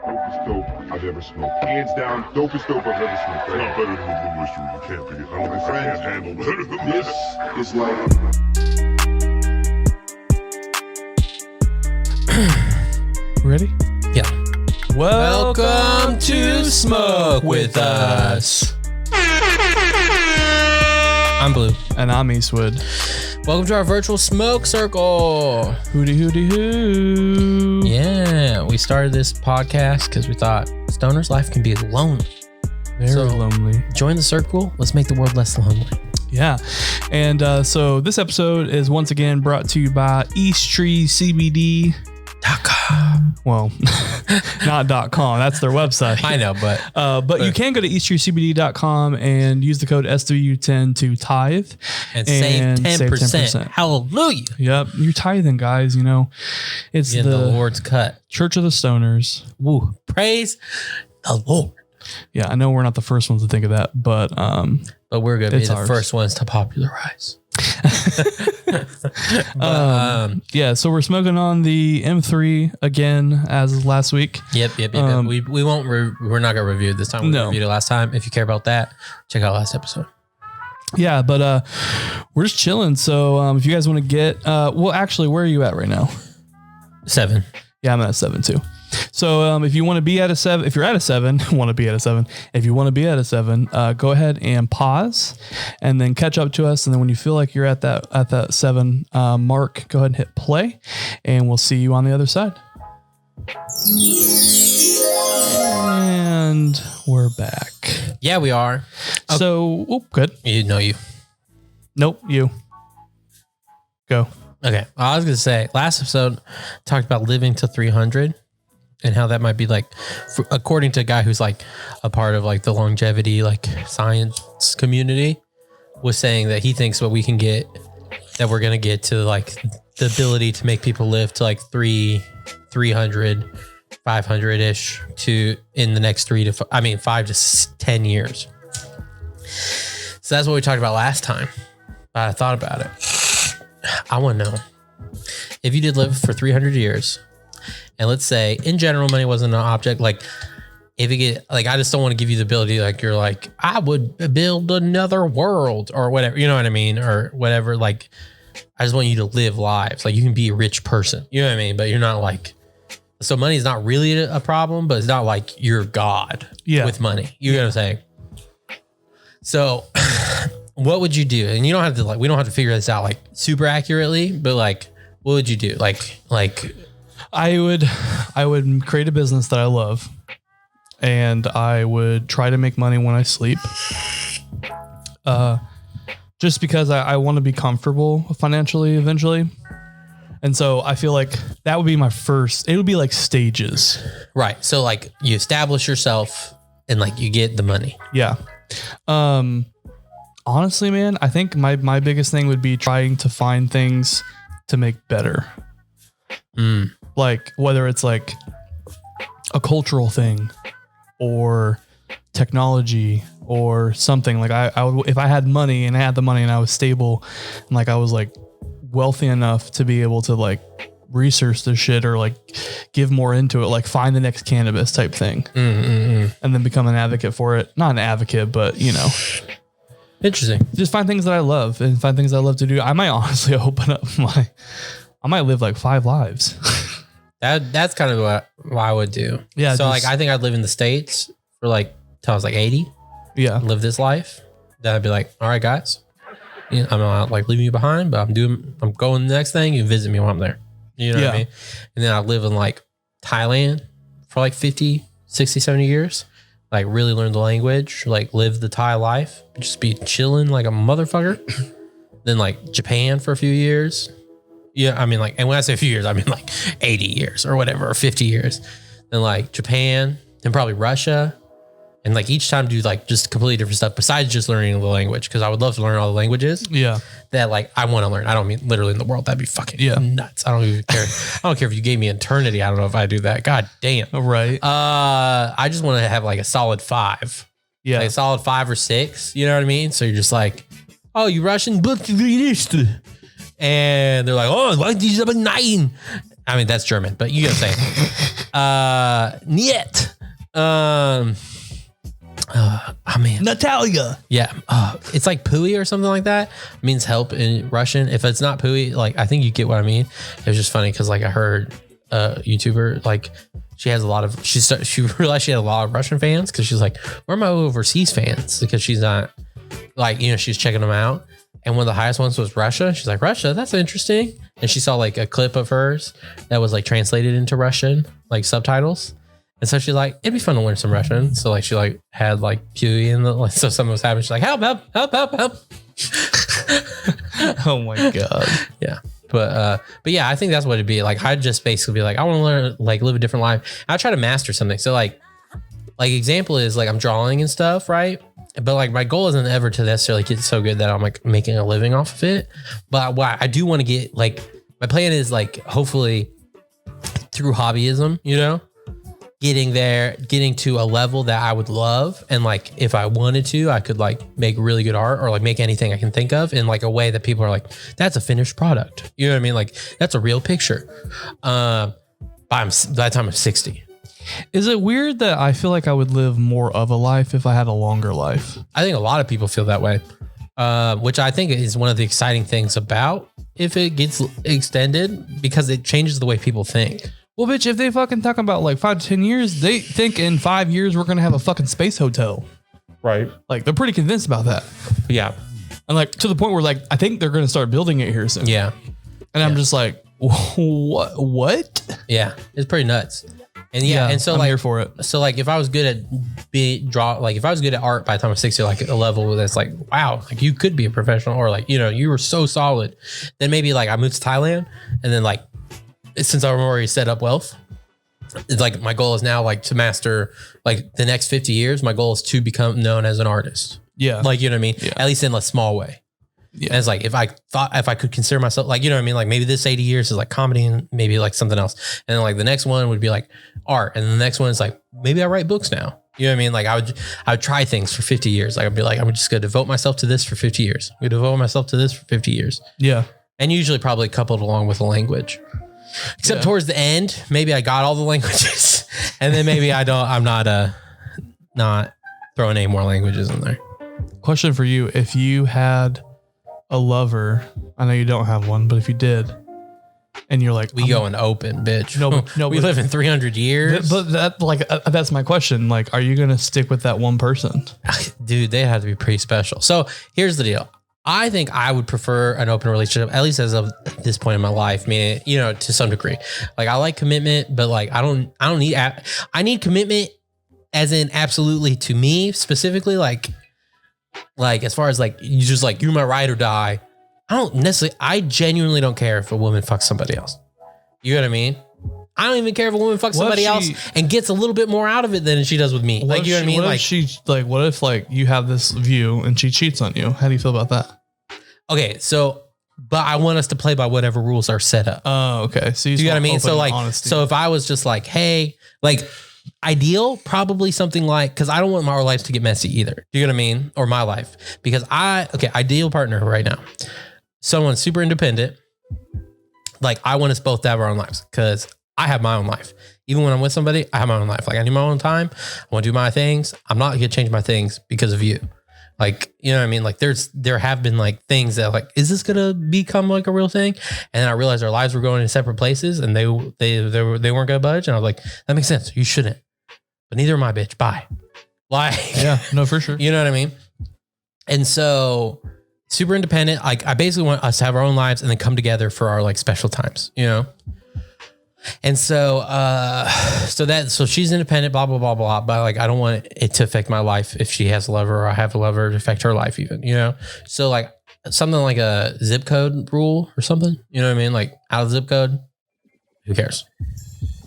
Dopest dope I've ever smoked. Hands down, dopest dope I've ever smoked. It's not better than the Blue Oyster. You can't be. I don't think I can't handle better than this. Is like. Ready? Yeah. Welcome to Smoke with Us. I'm Blue. And I'm Eastwood. Welcome to our virtual smoke circle. Hooty hooty hoo. Yeah, we started this podcast because we thought stoner's life can be lonely. Very lonely. Join the circle. Let's make the world less lonely. Yeah. And so this episode is once again brought to you by EasttreeCBD.com. Well, not .com. That's their website. I know, but you can go to EasttreeCBD.com and use the code SW10 to tithe and save 10%. Hallelujah. Yep. You're tithing, guys. You know, it's the Lord's cut. Church of the Stoners. Woo. Praise the Lord. Yeah, I know we're not the first ones to think of that, but we're going to be the ours. first ones to popularize. Yeah, so we're smoking on the M3 again as last week. Yep. We won't. We're not gonna review it this time. We reviewed it last time. If you care about that, check out last episode. Yeah, but we're just chilling. So if you guys want to get, well, actually, where are you at right now? 7. Yeah, I'm at 7 too. So if you want to be at a 7, if you're at a 7, want to be at a 7. If you want to be at a 7, go ahead and pause, and then catch up to us. And then when you feel like you're at that 7 mark, go ahead and hit play, and we'll see you on the other side. And we're back. Yeah, we are. Okay. So, good. You. Nope, you. Go. Okay. I was gonna say last episode talked about living to 300. And how that might be like, according to a guy who's like a part of like the longevity, like science community, was saying that he thinks what we can get, that we're going to get to like the ability to make people live to like 300, 500-ish to in the next 5 to 10 years. So that's what we talked about last time. But I thought about it. I want to know if you did live for 300 years. And let's say, in general, money wasn't an object. Like, if you get, like, I just don't want to give you the ability, like, you're like, I would build another world or whatever, you know what I mean? Or whatever. Like, I just want you to live lives. Like, you can be a rich person, you know what I mean? But you're not like, so money is not really a problem, but it's not like you're God with money. You know what I'm saying? So, what would you do? And you don't have to, like, we don't have to figure this out, like, super accurately, but, like, what would you do? Like, I would create a business that I love, and I would try to make money when I sleep. Just because I want to be comfortable financially eventually. And so I feel like that would be my first, it would be like stages. Right. So like you establish yourself and like you get the money. Yeah. Honestly, man, I think my biggest thing would be trying to find things to make better. Like whether it's like a cultural thing or technology or something. Like I would, if I had money and I had the money and I was stable and like I was like wealthy enough to be able to like research this shit or like give more into it, like find the next cannabis type thing and then become an advocate for it. Not an advocate, but you know. Interesting. Just find things that I love and find things I love to do. I might honestly open up I might live like 5 lives. That's kind of what I would do. Yeah. So like, I think I'd live in the States for like, till I was like 80. Yeah. Live this life. Then I'd be like, all right, guys, I'm not like leaving you behind, but I'm going the next thing. You visit me when I'm there. You know what I mean? And then I live in like Thailand for like 50, 60, 70 years. Like really learn the language, like live the Thai life, just be chilling like a motherfucker. Then like Japan for a few years. Yeah, I mean like, and when I say a few years, I mean like 80 years or whatever, or 50 years. Then like Japan, then probably Russia. And like each time do like just completely different stuff besides just learning the language. Cause I would love to learn all the languages. Yeah. That like I want to learn. I don't mean literally in the world. That'd be fucking nuts. I don't even care. I don't care if you gave me eternity. I don't know if I do that. God damn. Right. I just want to have like a solid 5. Yeah. Like a solid 5 or 6. You know what I mean? So you're just like, oh, you Russian? And they're like, oh, why did you have a 9? I mean, that's German, but you get what I'm saying. Niet. Oh man, Natalia. yeah. It's like pooey or something like that. It means help in Russian. If it's not pooey, like I think you get what I mean. It was just funny because like I heard a YouTuber like she has a lot of she realized she had a lot of Russian fans because she's like, where are my overseas fans? Because she's not like, you know, she's checking them out. And one of the highest ones was Russia. She's like, Russia, that's interesting. And she saw like a clip of hers that was like translated into Russian, like subtitles. And so she's like, it'd be fun to learn some Russian. So like she like had like Pewee in the like, so something was happening. She's like, help. Oh my God. Yeah. But yeah, I think that's what it'd be. Like I'd just basically be like, I want to learn, like live a different life. I try to master something. So like example is like I'm drawing and stuff, right? But like my goal isn't ever to necessarily get so good that I'm like making a living off of it. But what I do want to get, like my plan is like hopefully through hobbyism, you know, getting to a level that I would love. And like, if I wanted to, I could like make really good art or like make anything I can think of in like a way that people are like, that's a finished product. You know what I mean? Like that's a real by the time I'm 60. Is it weird that I feel like I would live more of a life if I had a longer life? I think a lot of people feel that way, which I think is one of the exciting things about if it gets extended because it changes the way people think. Well, bitch, if they fucking talking about like 5 to 10 years, they think in 5 years we're going to have a fucking space hotel. Right. Like they're pretty convinced about that. Yeah. And like to the point where like, I think they're going to start building it here soon. Yeah. And I'm just like, what? Yeah. It's pretty nuts. And yeah, and so I'm like here for it. So like if I was good at if I was good at art by the time I'm 60, like a level that's like, wow, like you could be a professional or like, you know, you were so solid, then maybe like I moved to Thailand and then like, since I'm already set up wealth, it's like my goal is now like to master like the next 50 years. My goal is to become known as an artist. Yeah. Like, you know what I mean? Yeah. At least in a small way. Yeah. And it's like, if I could consider myself like, you know what I mean? Like maybe this 80 years is like comedy and maybe like something else. And then like the next one would be like art. And the next one is like, maybe I write books now. You know what I mean? Like I would try things for 50 years. Like I'd be like, I'm just going to devote myself to this for 50 years. I'm going to devote myself to this for 50 years. Yeah. And usually probably coupled along with a language. Except towards the end, maybe I got all the languages and then maybe I'm not throwing any more languages in there. Question for you. If you had a lover, I know you don't have one, but if you did, and you're like, we going open, bitch. No, we live in 300 years. But that's my question. Like, are you going to stick with that one person? Dude, they have to be pretty special. So here's the deal. I think I would prefer an open relationship, at least as of this point in my life. Meaning, you know, to some degree, like I like commitment, but like I need commitment as in absolutely to me specifically. Like as far as like, you just like, you're my ride or die. I genuinely don't care if a woman fucks somebody else. You know what I mean? I don't even care if a woman fucks somebody else and gets a little bit more out of it than she does with me. Like, you know what I mean? What if like you have this view and she cheats on you? How do you feel about that? Okay. So, but I want us to play by whatever rules are set up. Oh, okay. So you know what I mean? So like, honesty. So if I was just like, hey, like ideal, probably something like, cause I don't want our lives to get messy either. Do you know what I mean? Or my life, because ideal partner right now, someone super independent. Like I want us both to have our own lives because I have my own life. Even when I'm with somebody, I have my own life. Like I need my own time. I want to do my things. I'm not going to change my things because of you. Like, you know what I mean? Like there have been like things that like, is this going to become like a real thing? And then I realized our lives were going in separate places and they weren't going to budge. And I was like, that makes sense. You shouldn't, but neither am I, bitch. Bye. Like, yeah, no, for sure. You know what I mean? And so super independent. Like I basically want us to have our own lives and then come together for our like special times, you know? And so, so she's independent, blah, blah, blah, blah. But like, I don't want it to affect my life if she has a lover or I have a lover to affect her life even, you know? So like something like a zip code rule or something, you know what I mean? Like out of zip code, who cares?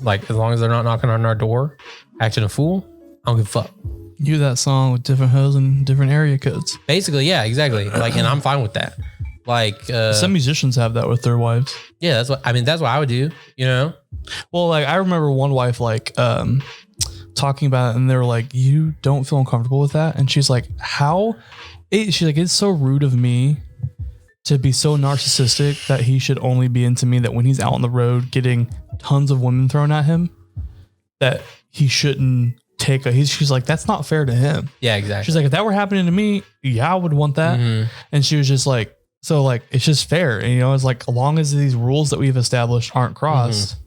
Like as long as they're not knocking on our door, acting a fool, I don't give a fuck. You that song with different hoes and different area codes. Basically, yeah, exactly. Like, and I'm fine with that. Like some musicians have that with their wives. Yeah, that's what I would do, you know? Well, like I remember one wife like talking about it and they were like, you don't feel uncomfortable with that? And she's like, how? She's like, it's so rude of me to be so narcissistic that he should only be into me, that when he's out on the road getting tons of women thrown at him, that he shouldn't take she's like, that's not fair to him. Yeah, exactly. She's like, if that were happening to me, yeah, I would want that. Mm-hmm. And she was just like, so like, it's just fair. And, it's like, as long as these rules that we've established aren't crossed.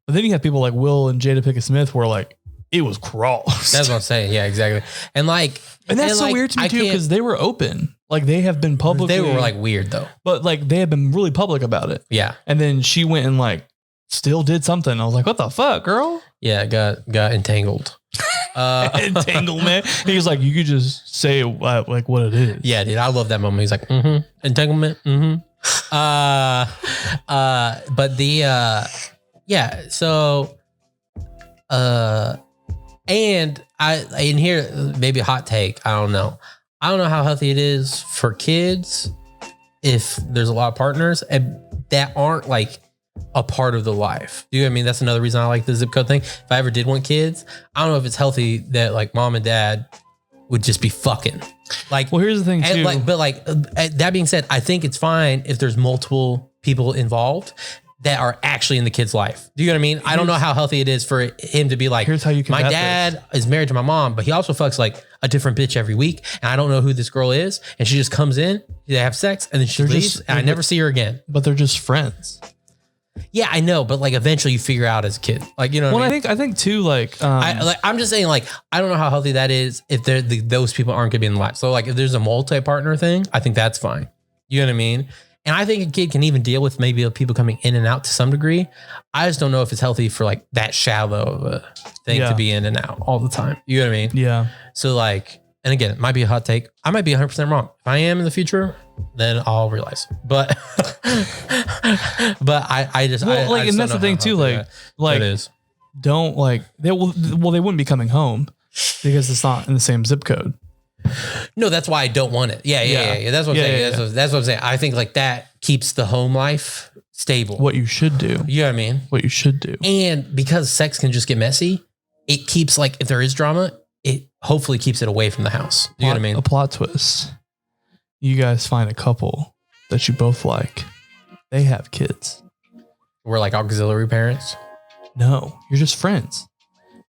But then you have people like Will and Jada Pinkett Smith where like, it was crossed. That's what I'm saying. Yeah, exactly. And like, and that's so weird to me too, because they were open. Like they have been publicly. They were like weird though. But like they have been really public about it. Yeah. And then she went and like still did something. I was like, what the fuck, girl? Yeah, got entangled. Entanglement. He was like, you could just say like what it is. Yeah, dude. I love that moment. He's like, entanglement. But the yeah, so and in here, maybe a hot take. I don't know how healthy it is for kids if there's a lot of partners and that aren't like a part of the life. Do you know what I mean? That's another reason I like the zip code thing. If I ever did want kids, I don't know if it's healthy that like mom and dad would just be fucking. Like, well, here's the thing too. That being said, I think it's fine if there's multiple people involved that are actually in the kid's life. Do you know what I mean? I don't know how healthy it is for him to be like, here's how you my dad is married to my mom, but he also fucks like a different bitch every week. And I don't know who this girl is. And she just comes in, they have sex, and then she leaves, and I never see her again. But they're just friends. Yeah, I know, but like eventually you figure out as a kid, like, you know what I mean? I think too, like, I'm just saying, like, I don't know how healthy that is if those people aren't gonna be in the life. So like if there's a multi-partner thing, I think that's fine. You know what I mean? And I think a kid can even deal with maybe people coming in and out to some degree. I just don't know if it's healthy for like that shallow of a thing to be in and out all the time. You know what I mean? Yeah. So like, and again, it might be a hot take. I might be 100% wrong. If I am in the future, then I'll realize. But I just and that's the thing too. Like it is. Don't like they wouldn't be coming home because it's not in the same zip code. No, that's why I don't want it. Yeah. That's what I'm saying. That's what I'm saying. I think like that keeps the home life stable. What you should do. You know what I mean? What you should do. And because sex can just get messy, it keeps like, if there is drama, it hopefully keeps it away from the house. You know what I mean? A plot twist. You guys find a couple that you both like. They have kids. We're like auxiliary parents. No, you're just friends.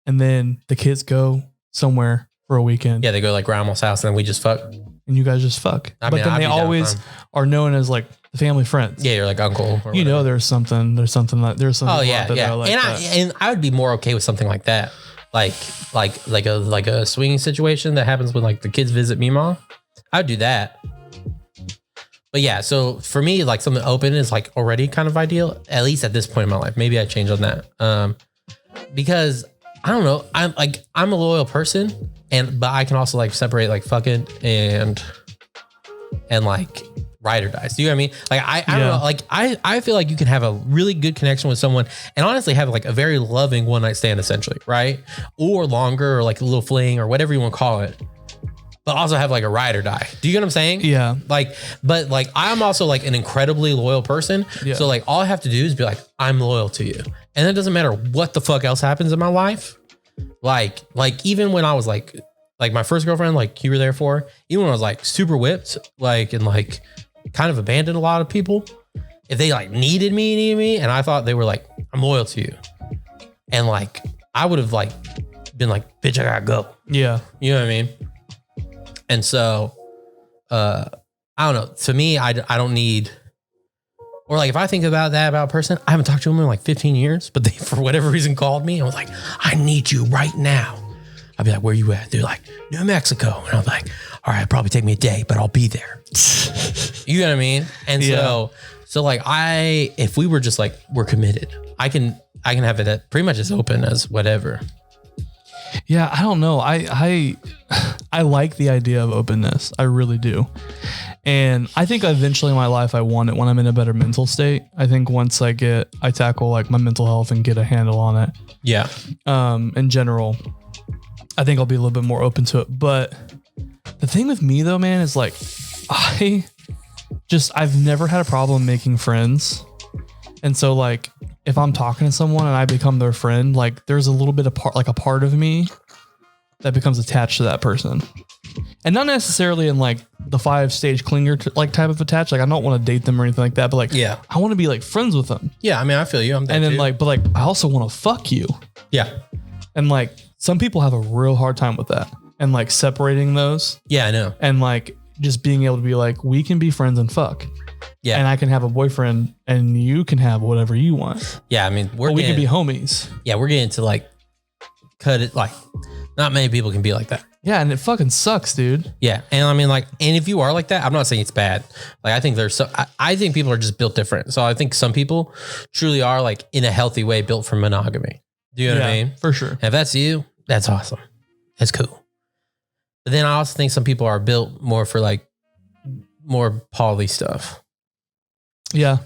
And then the kids go somewhere for a weekend. Yeah, they go like grandma's house and then we just fuck. And you guys just fuck. But then they always are known as like the family friends. Yeah, you're like uncle. You know, there's something. Oh yeah, yeah. Like and I would be more okay with something like that, like a swinging situation that happens when like the kids visit Mima. I'd do that. But yeah, so for me, like something open is like already kind of ideal, at least at this point in my life. Maybe I change on that, because I don't know. I'm a loyal person, but I can also like separate like fucking and like ride or die. Do you know what I mean? Like I don't know. Like I feel like you can have a really good connection with someone and honestly have like a very loving one night stand essentially, right? Or longer, or like a little fling or whatever you want to call it. But also have like a ride or die. Do you get what I'm saying? Yeah. Like, but like I'm also like an incredibly loyal person. Yeah. So like all I have to do is be like, I'm loyal to you. And it doesn't matter what the fuck else happens in my life. Like even when I was like my first girlfriend, like you were there for, even when I was like super whipped, like, and like kind of abandoned a lot of people, if they like needed me, and I thought they were like, I'm loyal to you. And like, I would have like been like, bitch, I gotta go. Yeah. You know what I mean? And so, I don't know. To me, I don't need, or like if I think about a person, I haven't talked to them in like 15 years, but they for whatever reason called me and was like, I need you right now. I'd be like, where you at? They're like, New Mexico. And I'm like, all right, it'll probably take me a day, but I'll be there. You know what I mean? And so like if we were just like, we're committed, I can have it pretty much as open as whatever. Yeah, I don't know. I like the idea of openness. I really do. And I think eventually in my life, I want it when I'm in a better mental state. I think once I tackle like my mental health and get a handle on it. Yeah. In general, I think I'll be a little bit more open to it. But the thing with me though, man, is like, I've never had a problem making friends. And so like, if I'm talking to someone and I become their friend, like there's a little bit of a part of me that becomes attached to that person. And not necessarily in like the 5-stage clinger like type of attached. Like I don't want to date them or anything like that, but like, yeah, I want to be like friends with them. Yeah. I mean, I feel you. I'm there and then too. but I also want to fuck you. Yeah. And like some people have a real hard time with that and like separating those. Yeah, I know. And like just being able to be like, we can be friends and fuck. Yeah. And I can have a boyfriend and you can have whatever you want. Yeah. I mean, we can be homies. Yeah. We're getting to like cut it. Like not many people can be like that. Yeah. And it fucking sucks, dude. Yeah. And I mean, like, and if you are like that, I'm not saying it's bad. Like, I think I think people are just built different. So I think some people truly are like in a healthy way built for monogamy. Do you know what I mean? For sure. And if that's you, that's awesome. That's cool. But then I also think some people are built more for like more poly stuff. Yeah.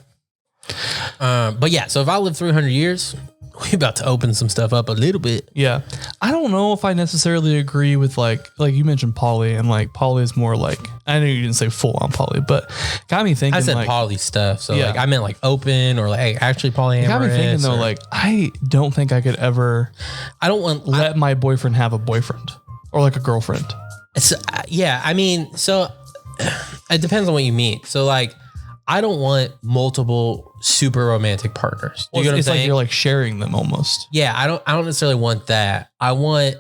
But yeah, so if I live 300 years, we about to open some stuff up a little bit. Yeah. I don't know if I necessarily agree with like you mentioned poly, and like poly is more like, I know you didn't say full on poly, but got me thinking. I said like, poly stuff. So like I meant like open or like actually polyamorous. It got me thinking though, like I don't think I could ever let my boyfriend have a boyfriend or like a girlfriend. It's, yeah, I mean, so it depends on what you mean. So like I don't want multiple super romantic partners. Do you get what I'm saying? Like you're like sharing them almost. Yeah, I don't necessarily want that. I'm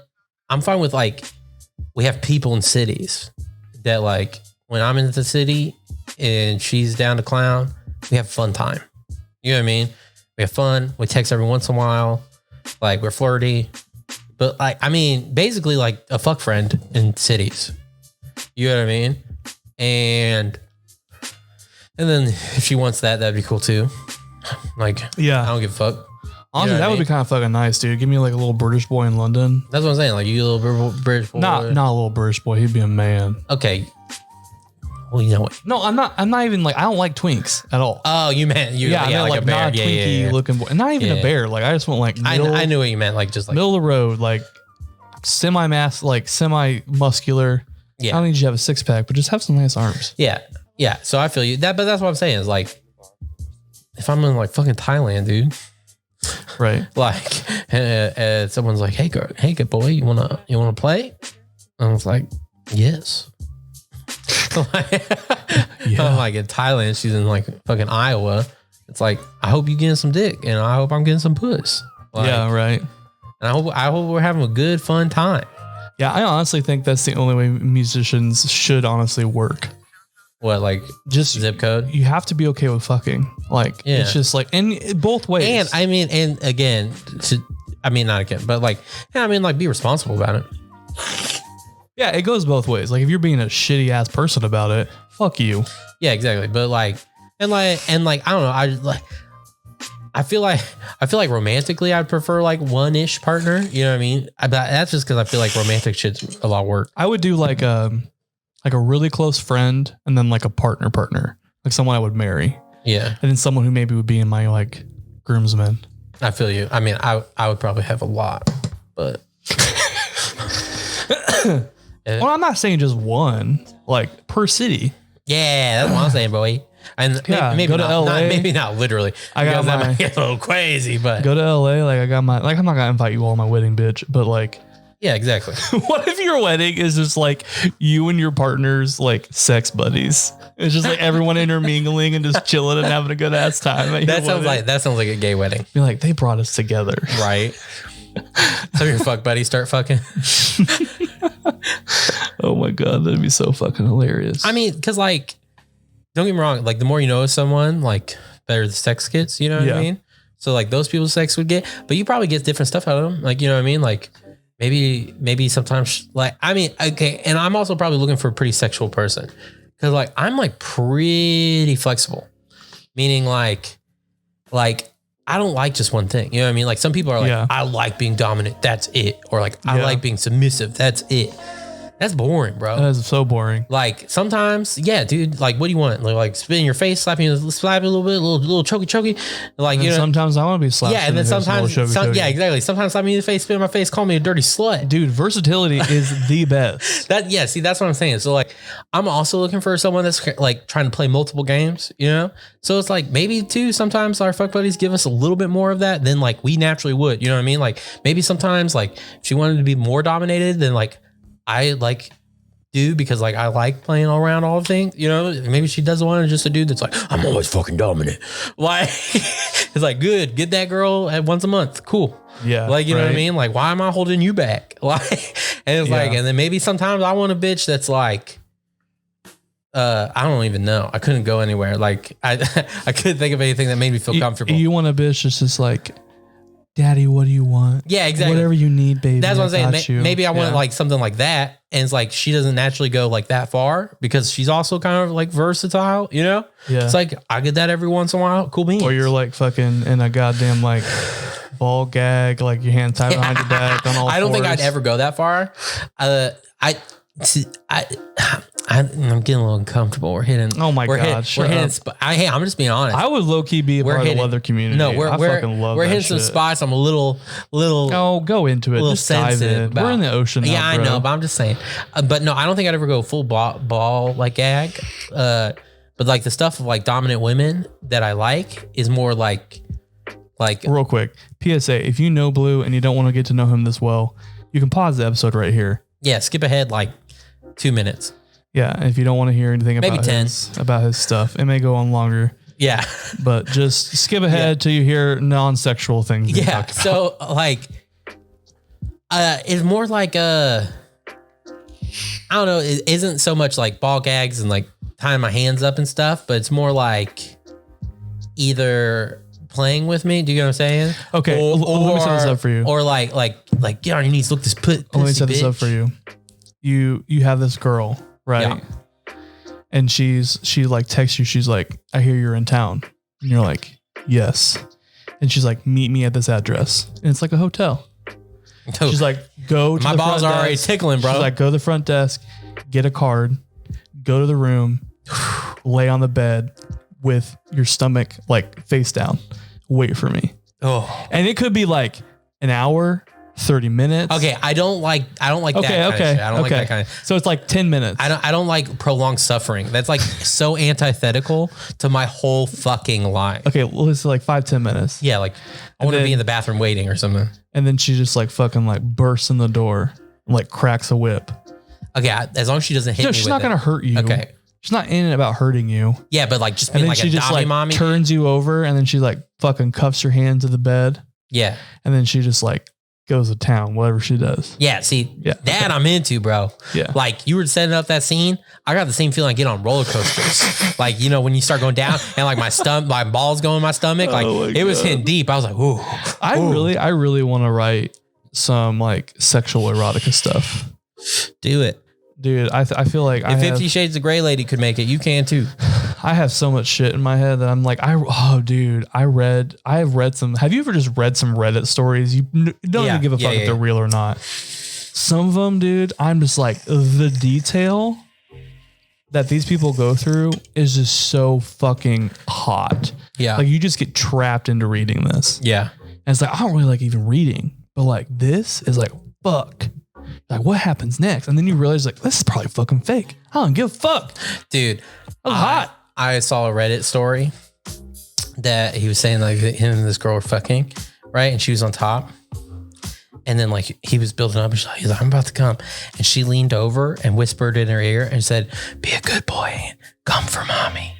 fine with like, we have people in cities that like when I'm in the city and she's down to clown, we have fun time. You know what I mean? We have fun. We text every once in a while. Like we're flirty, but like, I mean, basically like a fuck friend in cities. You know what I mean? And then if she wants that, that'd be cool too. Like, yeah, I don't give a fuck. Honestly, you know that would be kind of fucking nice, dude. Give me like a little British boy in London. That's what I'm saying. Like you little British boy. Not a little British boy. He'd be a man. Okay. Well, you know what? No, I'm not even like, I don't like twinks at all. Oh, you meant like a bear. Not a Twinkie looking boy. And not even a bear. Like I just want like I knew what you meant. Like just like middle of the road, like semi-muscular. Yeah. I don't need you to have a six pack, but just have some nice arms. Yeah. Yeah. So I feel you. But that's what I'm saying is like, if I'm in like fucking Thailand, dude. Right. Like, someone's like, hey, girl, hey, good boy, you wanna play? And I was like, yes. I'm like in Thailand, she's in like fucking Iowa. It's like, I hope you getting some dick, and I hope I'm getting some puss. Like, yeah, right. And I hope we're having a good, fun time. Yeah, I honestly think that's the only way musicians should honestly work. What, like just zip code? You have to be okay with fucking. Like, it's just like, and both ways. And I mean, and again, not again, but like, yeah, I mean, like, be responsible about it. Yeah, it goes both ways. Like, if you're being a shitty ass person about it, fuck you. Yeah, exactly. But like, and like, I don't know. I feel like romantically, I'd prefer like one-ish partner. You know what I mean? But that's just because I feel like romantic shit's a lot of work. I would do like a really close friend, and then like a partner, like someone I would marry. Yeah, and then someone who maybe would be in my like groomsmen. I feel you. I mean, I would probably have a lot, but well, I'm not saying just one, like per city. Yeah, that's what I'm saying, boy. And yeah, maybe go to not, LA. maybe not literally. I got that might get a little crazy, but go to LA. Like I got my, like I'm not gonna invite you all to my wedding, bitch. But like, yeah, exactly. What if your wedding is just like you and your partner's like sex buddies? It's just like everyone intermingling and just chilling and having a good ass time. That sounds like a gay wedding. You're like, they brought us together, right? So your fuck buddies start fucking. Oh my god, that'd be so fucking hilarious. I mean, because like, don't get me wrong, like the more you know someone, like better the sex gets. You know what I mean? So like those people's sex would get, but you probably get different stuff out of them. Like, you know what I mean? Like maybe sometimes like, I mean, okay. And I'm also probably looking for a pretty sexual person, because like I'm like pretty flexible, meaning like I don't like just one thing. You know what I mean? Like some people are like, I like being dominant. That's it. Or like, I like being submissive. That's it. That's boring, bro. That is so boring. Like sometimes, yeah, dude. Like, what do you want? Like spit in your face, slap you a little bit, little choky. Like, you know. Sometimes I want to be slapped. Yeah, and then sometimes, yeah, exactly. Sometimes slap me in the face, spit in my face, call me a dirty slut. Dude, versatility is the best. See, that's what I'm saying. So like, I'm also looking for someone that's like trying to play multiple games. You know. So it's like maybe too. Sometimes our fuck buddies give us a little bit more of that than like we naturally would. You know what I mean? Like maybe sometimes like if she wanted to be more dominated than like I like do, because like I like playing all around all things, you know. Maybe she doesn't want just a dude that's like, I'm always fucking dominant. Like it's like, good, get that girl at once a month, cool. Yeah. Like, you know what I mean? Like, why am I holding you back? Like, and it's like, and then maybe sometimes I want a bitch that's like, I don't even know. I couldn't go anywhere. Like, I couldn't think of anything that made me feel comfortable. You want a bitch that's just like, Daddy, what do you want? Yeah, exactly. Whatever you need, baby. That's what I'm saying. Maybe I want like something like that. And it's like, she doesn't naturally go like that far because she's also kind of like versatile, you know? Yeah. It's like, I get that every once in a while. Cool beans. Or you're like fucking in a goddamn like ball gag, like your hand tied behind your back on all I don't think fours. I'd ever go that far. I'm getting a little uncomfortable. We're hitting. Oh my God! We're hitting. Hey, I'm just being honest. I would low key be a part of the leather community. No, I fucking love. We're that hitting shit. some spots. I'm a little. Oh, go into it. Just dive in. We're in the ocean. Now, yeah, bro. I know, but I'm just saying. But no, I don't think I'd ever go full ball like gag. But like the stuff of like dominant women that I like is more like. Real quick, PSA: if you know Blue and you don't want to get to know him this well, you can pause the episode right here. Yeah, skip ahead like 2 minutes. Yeah, if you don't want to hear anything Maybe about 10. About his stuff, it may go on longer. Yeah, but just skip ahead till you hear non-sexual things. Yeah, so like, it's more like I don't know. It isn't so much like ball gags and like tying my hands up and stuff, but it's more like either playing with me. Do you get what I'm saying? Okay, let me set this up for you. Or like get on your knees. Look this put. Let me set this up for you. You have this girl, right? Yeah. And she like texts you. She's like, I hear you're in town. And you're like, yes. And she's like, meet me at this address. And it's like a hotel. She's like, go to my the balls front are already desk. tickling, bro. She's like, go to the front desk, get a card, go to the room, lay on the bed with your stomach like face down. Wait for me. Oh. And it could be like an hour, 30 minutes. Okay, I don't like that kind of shit. I don't like that kind of. So it's like 10 minutes. I don't like prolonged suffering. That's like so antithetical to my whole fucking life. Okay, well, it's like 5-10 minutes. Yeah, like I want to be in the bathroom waiting or something. And then she just like fucking like bursts in the door, and like cracks a whip. Okay, as long as she doesn't hit me. She's not gonna hurt you. Okay. She's not in it about hurting you. Yeah, but like just and being then like she a just Dommy like Mommy. turns you over, and then she like fucking cuffs your hand to the bed. Yeah. And then she just like goes to town, whatever she does. Yeah, see, that I'm into, bro. Yeah. Like you were setting up that scene, I got the same feeling I get on roller coasters. Like, you know, when you start going down and like my balls go in my stomach, like it was hitting deep. I was like, ooh. I really want to write some like sexual erotica stuff. Do it. Dude, I feel like if 50 Shades of Grey lady could make it, you can too. I have so much shit in my head that I'm like, I have read some. Have you ever just read some Reddit stories? You don't even give a fuck if they're real or not. Some of them, dude, I'm just like, the detail that these people go through is just so fucking hot. Yeah. Like you just get trapped into reading this. Yeah. And it's like, I don't really like even reading, but like this is like, fuck. Like what happens next? And then you realize like, this is probably fucking fake. I don't give a fuck. Dude. That was hot. I saw a Reddit story that he was saying like him and this girl were fucking, right? And she was on top. And then like he was building up and he's like, I'm about to come. And she leaned over and whispered in her ear and said, be a good boy and come for mommy.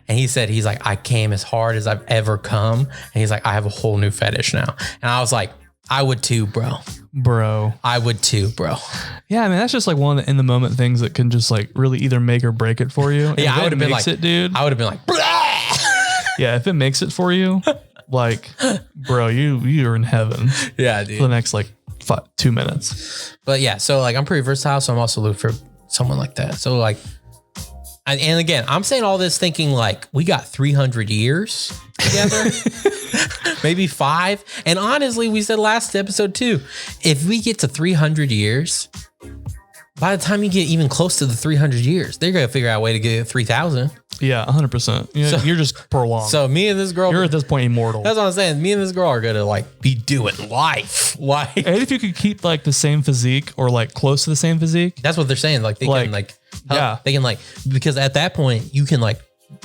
And he's like, I came as hard as I've ever come. And he's like, I have a whole new fetish now. And I was like, I would too, bro. I would too, bro. Yeah, I mean, that's just like one of the in the moment things that can just like really either make or break it for you. Yeah, I would have been like, dude. I would have been like, yeah, if it makes it for you, like, bro, you're in heaven. Yeah, dude. For the next like 2 minutes. But yeah, so like I'm pretty versatile, so I'm also looking for someone like that. So like, and again, I'm saying all this thinking like we got 300 years together, maybe 5. And honestly, we said last episode too, if we get to 300 years, by the time you get even close to the 300 years, they're going to figure out a way to get 3,000. Yeah, 100%. You're just prolonged. So me and this girl, you're at this point immortal. That's what I'm saying. Me and this girl are going to like be doing life. Like, and if you could keep like the same physique or like close to the same physique. That's what they're saying. Like they can like, they can like, because at that point you can like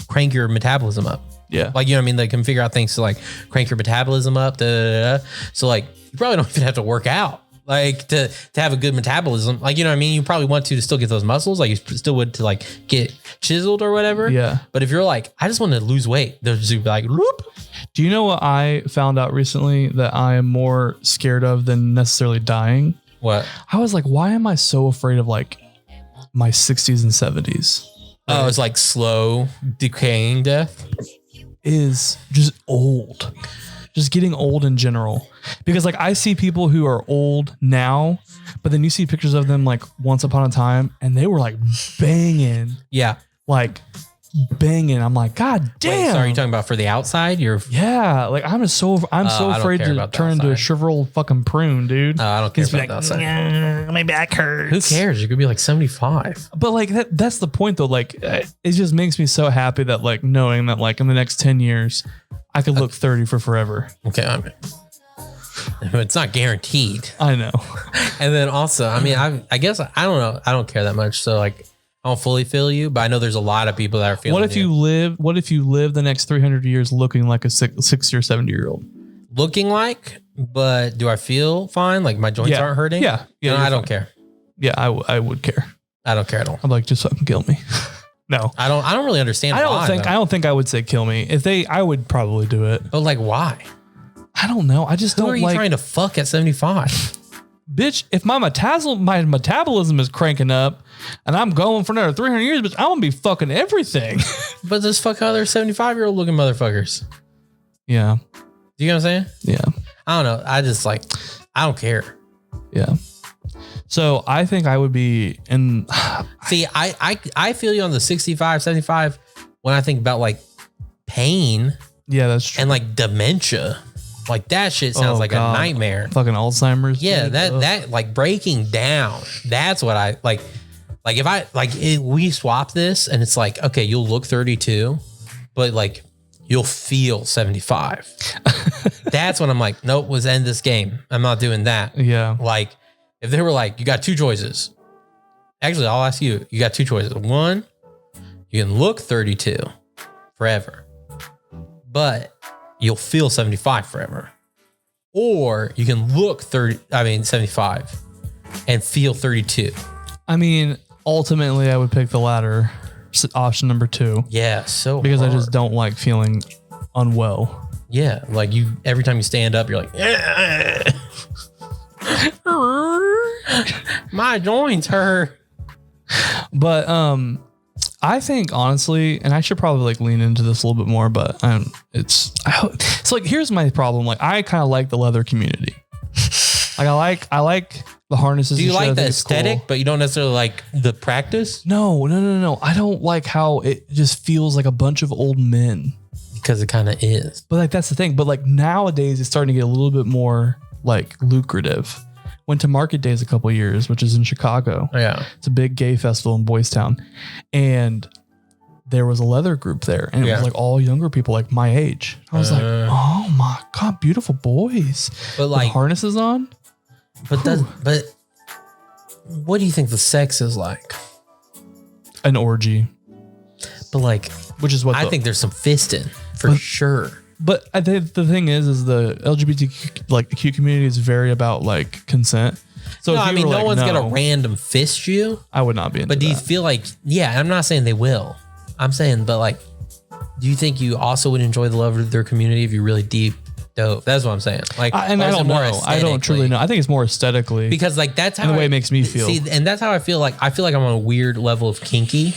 crank your metabolism up. Yeah. Like, you know what I mean? They can figure out things to like crank your metabolism up. So like, you probably don't even have to work out. Like to have a good metabolism, like, you know what I mean? You probably want to still get those muscles, like you still would to like get chiseled or whatever. Yeah. But if you're like, I just want to lose weight, they'll just be like, whoop, Do you know what I found out recently that I am more scared of than necessarily dying? What? I was like, why am I so afraid of like my 60s and 70s? Oh, it's like slow decaying death. Is just old. Just getting old in general. Because like I see people who are old now, but then you see pictures of them like once upon a time and they were like banging. Yeah. Like banging. I'm like, God damn. Wait, so are you talking about for the outside? Yeah, like I'm so afraid to turn into a shriveled fucking prune, dude. I don't care about the outside. My back hurts. Who cares? You could be like 75. But like that's the point though. Like it just makes me so happy that like knowing that like in the next 10 years I could look 30 for forever. Okay, I mean, it's not guaranteed. I know. And then also, I mean, I guess I don't know. I don't care that much. So like, I don't fully feel you, but I know there's a lot of people that are feeling. What if you live the next 300 years looking like a 60 or 70-year-old? Looking like, but do I feel fine? Like my joints aren't hurting? Yeah. No, I don't care. Yeah, I would care. I don't care at all. I'm like, just fucking kill me. No. I don't really understand. I don't think I would say kill me. I would probably do it. But like, why? I don't know. I just Who don't are you trying to fuck at 75? Bitch, if my metabolism is cranking up and I'm going for another 300 years, bitch, I'm gonna be fucking everything. But just fuck other 75-year-old looking motherfuckers. Yeah. Do you know what I'm saying? Yeah. I don't know. I just like, I don't care. Yeah. So I think I would be in. See, I feel you on the 65, 75 when I think about like pain. Yeah, that's true. And like dementia. Like that shit sounds like a nightmare. Fucking Alzheimer's. Yeah, that like breaking down. That's what I like. Like if I like we swap this and it's like, okay, you'll look 32, but like you'll feel 75. That's when I'm like, nope, let's end this game. I'm not doing that. Yeah. Like if they were like, you got two choices. Actually, I'll ask you, you got two choices. One, you can look 32 forever, but you'll feel 75 forever. Or you can look 75 and feel 32. I mean, ultimately I would pick the latter, option number 2. Yeah, so because hard. I just don't like feeling unwell. Yeah, like you every time you stand up, you're like, my joints hurt. But I think honestly, and I should probably like lean into this a little bit more, but it's like, here's my problem. Like I kind of like the leather community. Like I like the harnesses. Do you like the aesthetic, cool, but you don't necessarily like the practice? No. I don't like how it just feels like a bunch of old men. Because it kind of is. But like, that's the thing. But like nowadays it's starting to get a little bit more like lucrative. Went to Market Days a couple of years, which is in Chicago. Yeah. It's a big gay festival in Boys Town. And there was a leather group there. And it was like all younger people like my age. I was like, oh my God, beautiful boys. But like with harnesses on. But what do you think the sex is like? An orgy. But like, which is what I think there's some fisting for sure. But I think the thing is the LGBTQ like the Q community is very about like consent. So no, I mean, no one's no, gonna random fist you. I would not be into But do you that. feel like, yeah, I'm not saying they will. I'm saying, but like, do you think you also would enjoy the love of their community if you really deep dove? That's what I'm saying. Like, I don't know. I don't truly know. I think it's more aesthetically because like that's how the way it makes me feel. See, and that's how I feel. Like I feel like I'm on a weird level of kinky.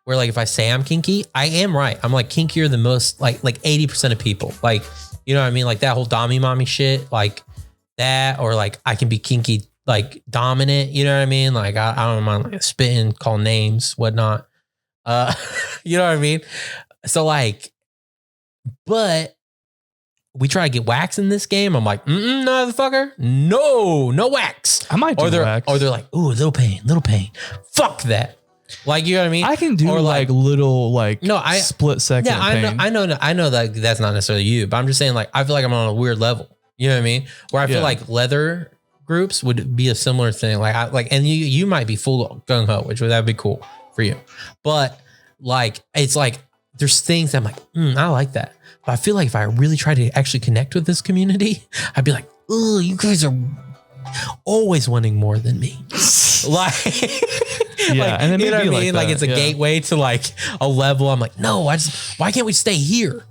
Where like if I say I'm kinky, I am right. I'm like kinkier than most, like 80% of people. Like, you know what I mean? Like that whole Dommy Mommy shit, like that, or like I can be kinky, like dominant. You know what I mean? Like I don't mind like spitting, call names, whatnot. You know what I mean? So like, but we try to get wax in this game. I'm like, motherfucker, no wax. I might do wax. Or they're like, ooh, little pain. Fuck that. Like, you know what I mean? I can do like little like split second. Yeah, I know that that's not necessarily you, but I'm just saying like I feel like I'm on a weird level. You know what I mean? Where I feel like leather groups would be a similar thing. Like and you might be full gung ho, which would be cool for you. But like it's like there's things that I'm like, I like that. But I feel like if I really try to actually connect with this community, I'd be like, oh, you guys are always wanting more than me. Like yeah, like, and then you know what I like mean? Like it's a gateway to like a level. I'm like, no, why can't we stay here?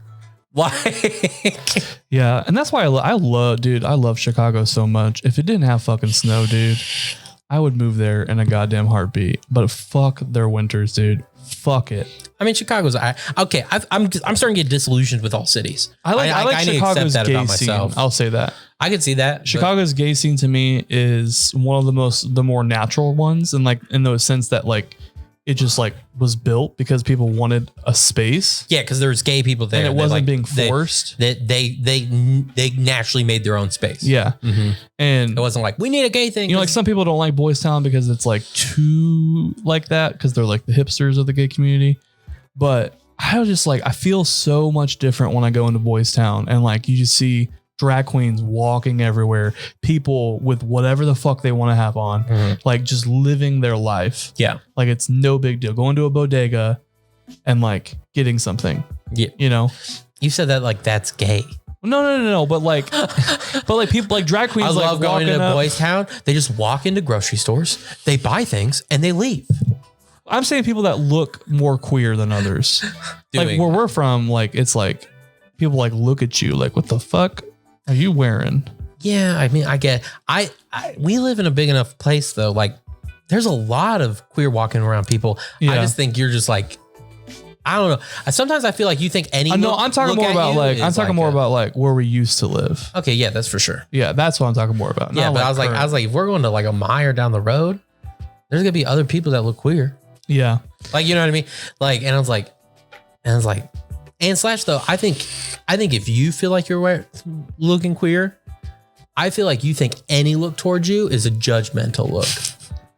Like, Yeah, and that's why I love Chicago so much. If it didn't have fucking snow, dude, I would move there in a goddamn heartbeat. But fuck their winters, dude. Fuck it. I mean, Chicago's okay. I'm starting to get disillusioned with all cities. I like need to accept Chicago's that gay about scene. myself. I'll say that. I could see that. Chicago's gay scene to me is one of the more natural ones, and like in the sense that like it just like was built because people wanted a space. Yeah, because there's gay people there, and it wasn't being forced. They naturally made their own space. Yeah, and it wasn't like we need a gay thing. You know, like some people don't like Boys Town because it's like too like that because they're like the hipsters of the gay community. But I was just like, I feel so much different when I go into Boys Town, and like you just see drag queens walking everywhere, people with whatever the fuck they want to have on, like just living their life. Yeah. Like it's no big deal. Going to a bodega and like getting something. Yeah. You know? You said that like that's gay. No. But like people like drag queens. I love like going to Boys Town. They just walk into grocery stores, they buy things and they leave. I'm saying people that look more queer than others. Like where we're from, like it's like people like look at you like, what the fuck are you wearing? Yeah, I mean, I get. We live in a big enough place though. Like, there's a lot of queer walking around people. Yeah. I just think you're just like, I don't know. Sometimes I feel like you think any. No, I'm talking more about like about like where we used to live. Okay, yeah, that's for sure. Yeah, that's what I'm talking more about. Yeah, but I was like, if we're going to like a mile down the road, there's gonna be other people that look queer. Yeah, like you know what I mean. Like, and I was like, and slash though, I think if you feel like you're looking queer, I feel like you think any look towards you is a judgmental look,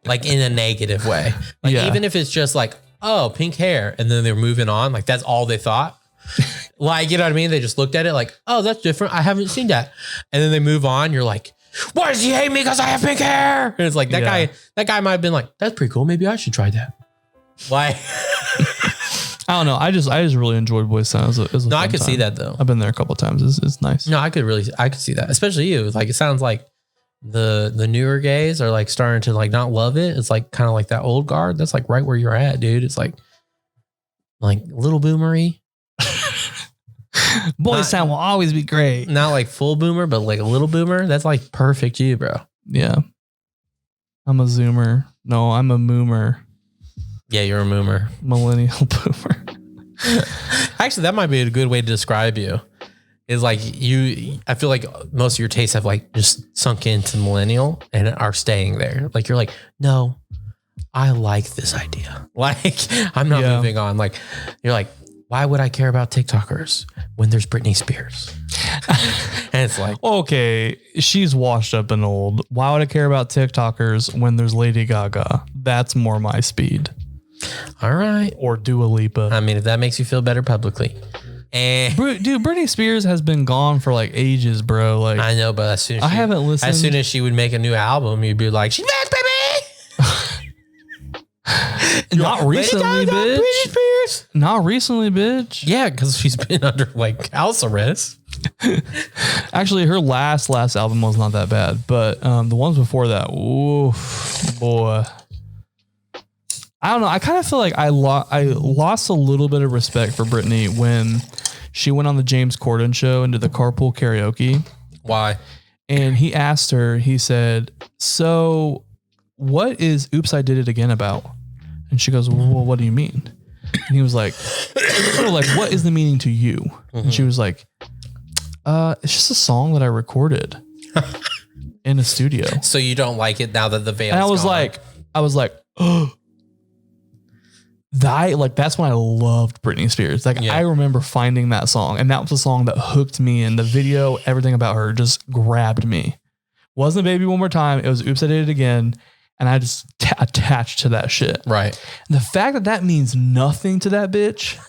like in a negative way. Like even if it's just like, oh, pink hair, and then they're moving on, like that's all they thought. Like, you know what I mean? They just looked at it like, oh, that's different. I haven't seen that. And then they move on. You're like, why does he hate me because I have pink hair? And it's like that guy might have been like, that's pretty cool. Maybe I should try that. Like, I don't know. I just really enjoyed Boys Town. No, I could see that though. I've been there a couple of times. It's nice. No, I could see that, especially you. Like, it sounds like the newer gays are like starting to like not love it. It's like kind of like that old guard. That's like right where you're at, dude. It's like little boomery. Boys Town will always be great. Not like full boomer, but like a little boomer. That's like perfect you, bro. Yeah. I'm a zoomer. No, I'm a moomer. Yeah, you're a moomer. Millennial boomer. Actually, that might be a good way to describe you. Is like I feel like most of your tastes have like just sunk into millennial and are staying there. Like you're like, no, I like this idea. Like I'm not moving on. Like you're like, why would I care about TikTokers when there's Britney Spears? And it's like, okay, she's washed up and old. Why would I care about TikTokers when there's Lady Gaga? That's more my speed. All right. Or Dua Lipa. I mean, if that makes you feel better publicly. Dude, Britney Spears has been gone for like ages, bro. Like I know, but as soon as I haven't listened. As soon as she would make a new album, you'd be like, she's back, baby. Not recently, bitch. Britney Spears. Not recently, bitch. Yeah, because she's been under like house arrest. Actually, her last album was not that bad, but the ones before that, oof, boy. I don't know. I kind of feel like I lost a little bit of respect for Britney when she went on the James Corden show and did the carpool karaoke. Why? And he asked her, he said, so what is Oops, I Did It Again about? And she goes, well, what do you mean? And he was like, oh, like, what is the meaning to you? And she was like, it's just a song that I recorded in a studio. So you don't like it now that the veil's And I was like, oh. That's when I loved Britney Spears. Like I remember finding that song, and that was the song that hooked me, and the video, everything about her just grabbed me. Wasn't Baby One More Time. It was Oops, I Did It Again. And I just attached to that shit. Right. And the fact that means nothing to that bitch.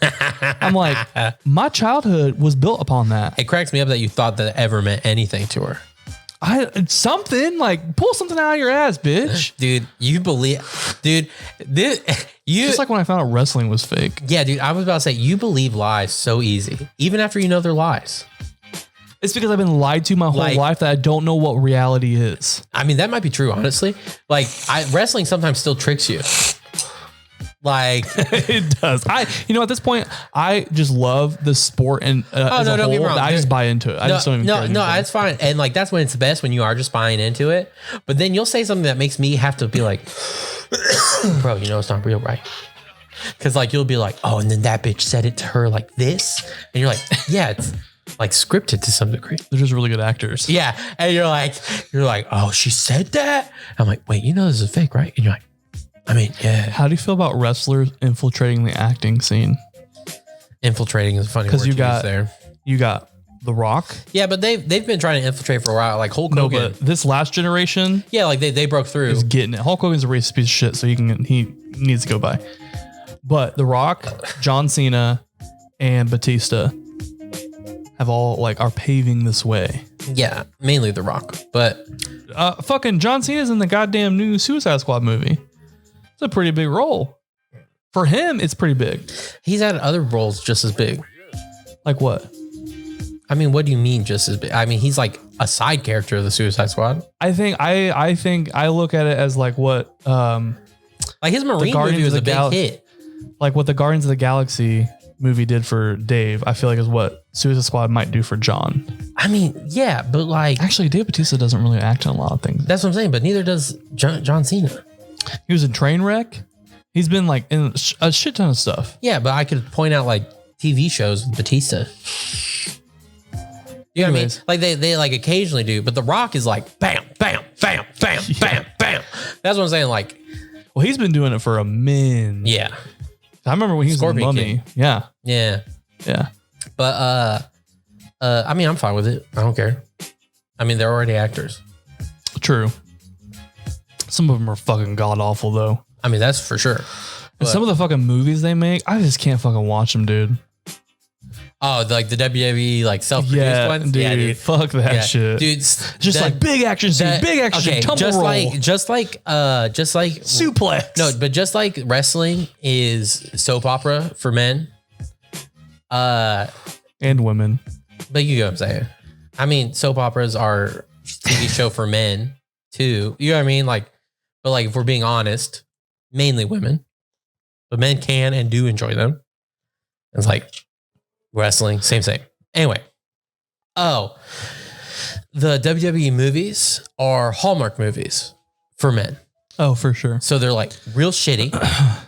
I'm like, my childhood was built upon that. It cracks me up that you thought that ever meant anything to her. Something like pull something out of your ass, bitch. Dude, you believe, dude, just like when I found out wrestling was fake. Yeah, dude, I was about to say, you believe lies so easy, even after you know they're lies. It's because I've been lied to my whole life that I don't know what reality is. I mean, that might be true, honestly. Like, wrestling sometimes still tricks you. Like It does. At this point, I just love the sport and as no, a don't get me whole, wrong. I just buy into it. I just don't even care. No, that's fine. And like that's when it's the best, when you are just buying into it. But then you'll say something that makes me have to be like, bro, it's not real, right? Because like you'll be like, oh, and then that bitch said it to her like this, and you're like, yeah, it's like scripted to some degree. They're just really good actors. Yeah, and you're like, oh, she said that. I'm like, wait, this is fake, right? And you're like, I mean, yeah. How do you feel about wrestlers infiltrating the acting scene? Infiltrating is a funny word to use there. You got The Rock. Yeah, but they've been trying to infiltrate for a while, like Hulk Hogan. No, but this last generation, yeah, like they broke through. is getting it. Hulk Hogan's a racist piece of shit, so he needs to go by. But The Rock, John Cena, and Batista are paving this way. Yeah, mainly The Rock, but fucking John Cena's in the goddamn new Suicide Squad movie. It's a pretty big role. For him, it's pretty big. he's had other roles just as big. Like what? I mean, what do you mean just as big? I mean, he's like a side character of the Suicide Squad. I think I look at it as like what Like his Marine movie was a big hit. Like what the Guardians of the Galaxy movie did for Dave, I feel like is what Suicide Squad might do for John. I mean, yeah, but like actually, Dave Bautista doesn't really act in a lot of things. That's what I'm saying, but neither does John Cena. He was in Trainwreck. He's been like in a shit ton of stuff. Yeah, but I could point out like TV shows with Batista. You know what I mean? Like they like occasionally do, but The Rock is like bam, bam, bam, bam, bam, bam. That's what I'm saying. Like, well, he's been doing it for a minute. Yeah. I remember when he was in The Mummy. King. Yeah. Yeah. Yeah. But I mean, I'm fine with it. I don't care. I mean, they're already actors. True. Some of them are fucking god awful though. I mean, that's for sure. And some of the fucking movies they make, I just can't fucking watch them, dude. Oh, like the WWE like self-produced ones? Dude, yeah, dude. Fuck that shit. Dude, just like big action scene, big action scene, tumble just roll. just like suplex. No, but just like wrestling is soap opera for men. And women. But you get what I'm saying. I mean, soap operas are TV show for men too. You know what I mean? Like, but like if we're being honest, mainly women. But men can and do enjoy them. It's like wrestling, same. Anyway. Oh. The WWE movies are Hallmark movies for men. Oh, for sure. So they're like real shitty,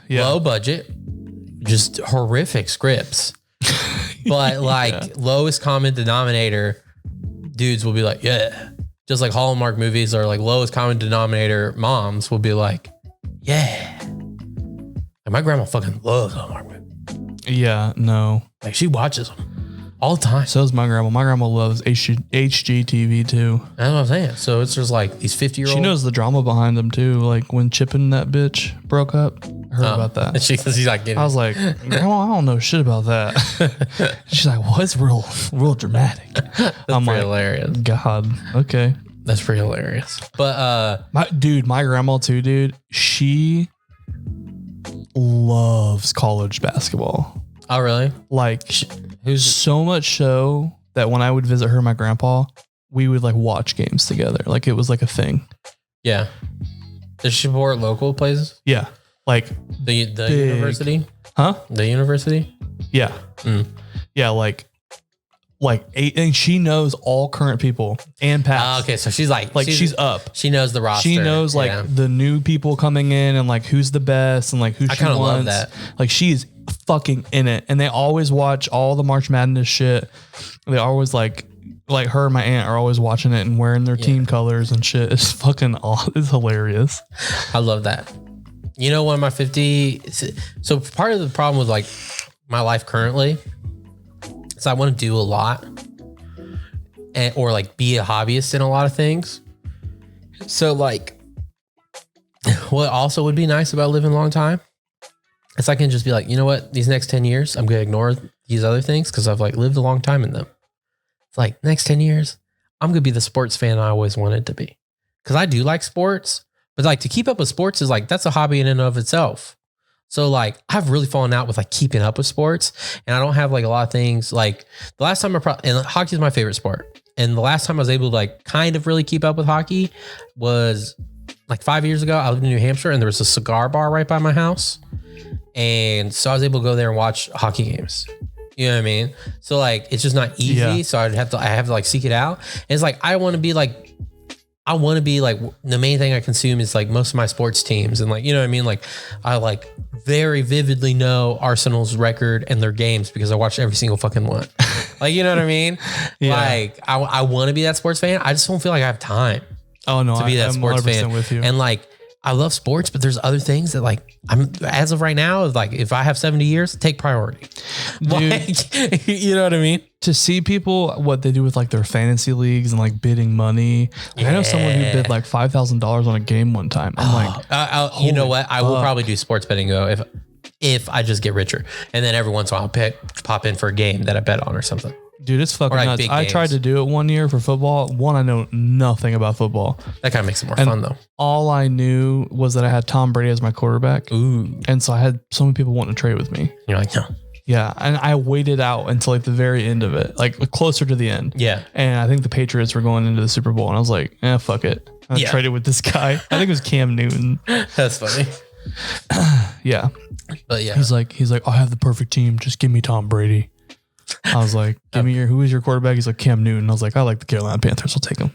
low budget, just horrific scripts. But like lowest common denominator, dudes will be like, yeah. Just like Hallmark movies are like lowest common denominator, moms will be like, yeah. Like my grandma fucking loves Hallmark movies. Yeah, no. Like she watches them all the time. So does my grandma. My grandma loves HGTV too. That's what I'm saying. So it's just like these 50-year-olds. She knows the drama behind them too. Like when Chip and that bitch broke up. I heard about that. And she's like, I was like, Grandma, I don't know shit about that. She's like, well, it's real dramatic. I'm like, hilarious. God, okay. That's pretty hilarious. But my grandma too, dude. She loves college basketball. Oh, really? Like, who's so much so that when I would visit her and my grandpa, we would like watch games together. Like it was like a thing. Yeah. Does she support local places? Yeah. Like the university? Huh? The university? Yeah. Yeah. Like 8, and she knows all current people and past. Okay. So she's like she's up. She knows the roster. She knows like the new people coming in and like who's the best and like who she wants. I kind of love that. Like she's fucking in it. And they always watch all the March Madness shit. They always like her and my aunt are always watching it and wearing their team colors and shit. It's fucking awesome. It's hilarious. I love that. You know, one of my 50. So part of the problem with like my life currently is I want to do a lot or like be a hobbyist in a lot of things. So like what also would be nice about living a long time is I can just be like, you know what, these next 10 years, I'm going to ignore these other things because I've like lived a long time in them. It's like next 10 years, I'm going to be the sports fan I always wanted to be. Because I do like sports, but like to keep up with sports is like, that's a hobby in and of itself. So like I've really fallen out with like keeping up with sports and I don't have like a lot of things. Like the last time and hockey is my favorite sport. And the last time I was able to like kind of really keep up with hockey was like 5 years ago. I lived in New Hampshire and there was a cigar bar right by my house. And so I was able to go there and watch hockey games. You know what I mean? So like, it's just not easy. Yeah. So I have to like seek it out. And it's like, I want to be like, the main thing I consume is like most of my sports teams. And like, you know what I mean? Like I like very vividly know Arsenal's record and their games because I watch every single fucking one. Like, you know what I mean? Yeah. Like I want to be that sports fan. I just don't feel like I have time Oh no, to be that I'm sports 100% fan. with you. And like, I love sports, but there's other things that like as of right now, like if I have 70 years, take priority. Dude, Like, you know what I mean? to see people what they do with like their fantasy leagues and like bidding money. Like, I know someone who bid like $5,000 on a game one time. I'm like, You know what? I will fuck. probably do sports betting though if I just get richer, and then every once in a while I'll pop in for a game that I bet on or something. dude, it's fucking like nuts. big I tried games. to do it one year for football. One, I know nothing about football. That kind of makes it more And fun though. all I knew was that I had Tom Brady as my quarterback. Ooh, And so I had so many people wanting to trade with me. you're like, no, Yeah. And I waited out until like the very end of it, like closer to the end. yeah, And I think the Patriots were going into the Super Bowl. And I was like, fuck it. I Yeah. traded with this guy. I think it was Cam Newton. that's funny. Yeah. But yeah, He's like, I have the perfect team. Just give me Tom Brady. I was like, who is your quarterback? He's like, Cam Newton. I was like, I like the Carolina Panthers. I'll take him.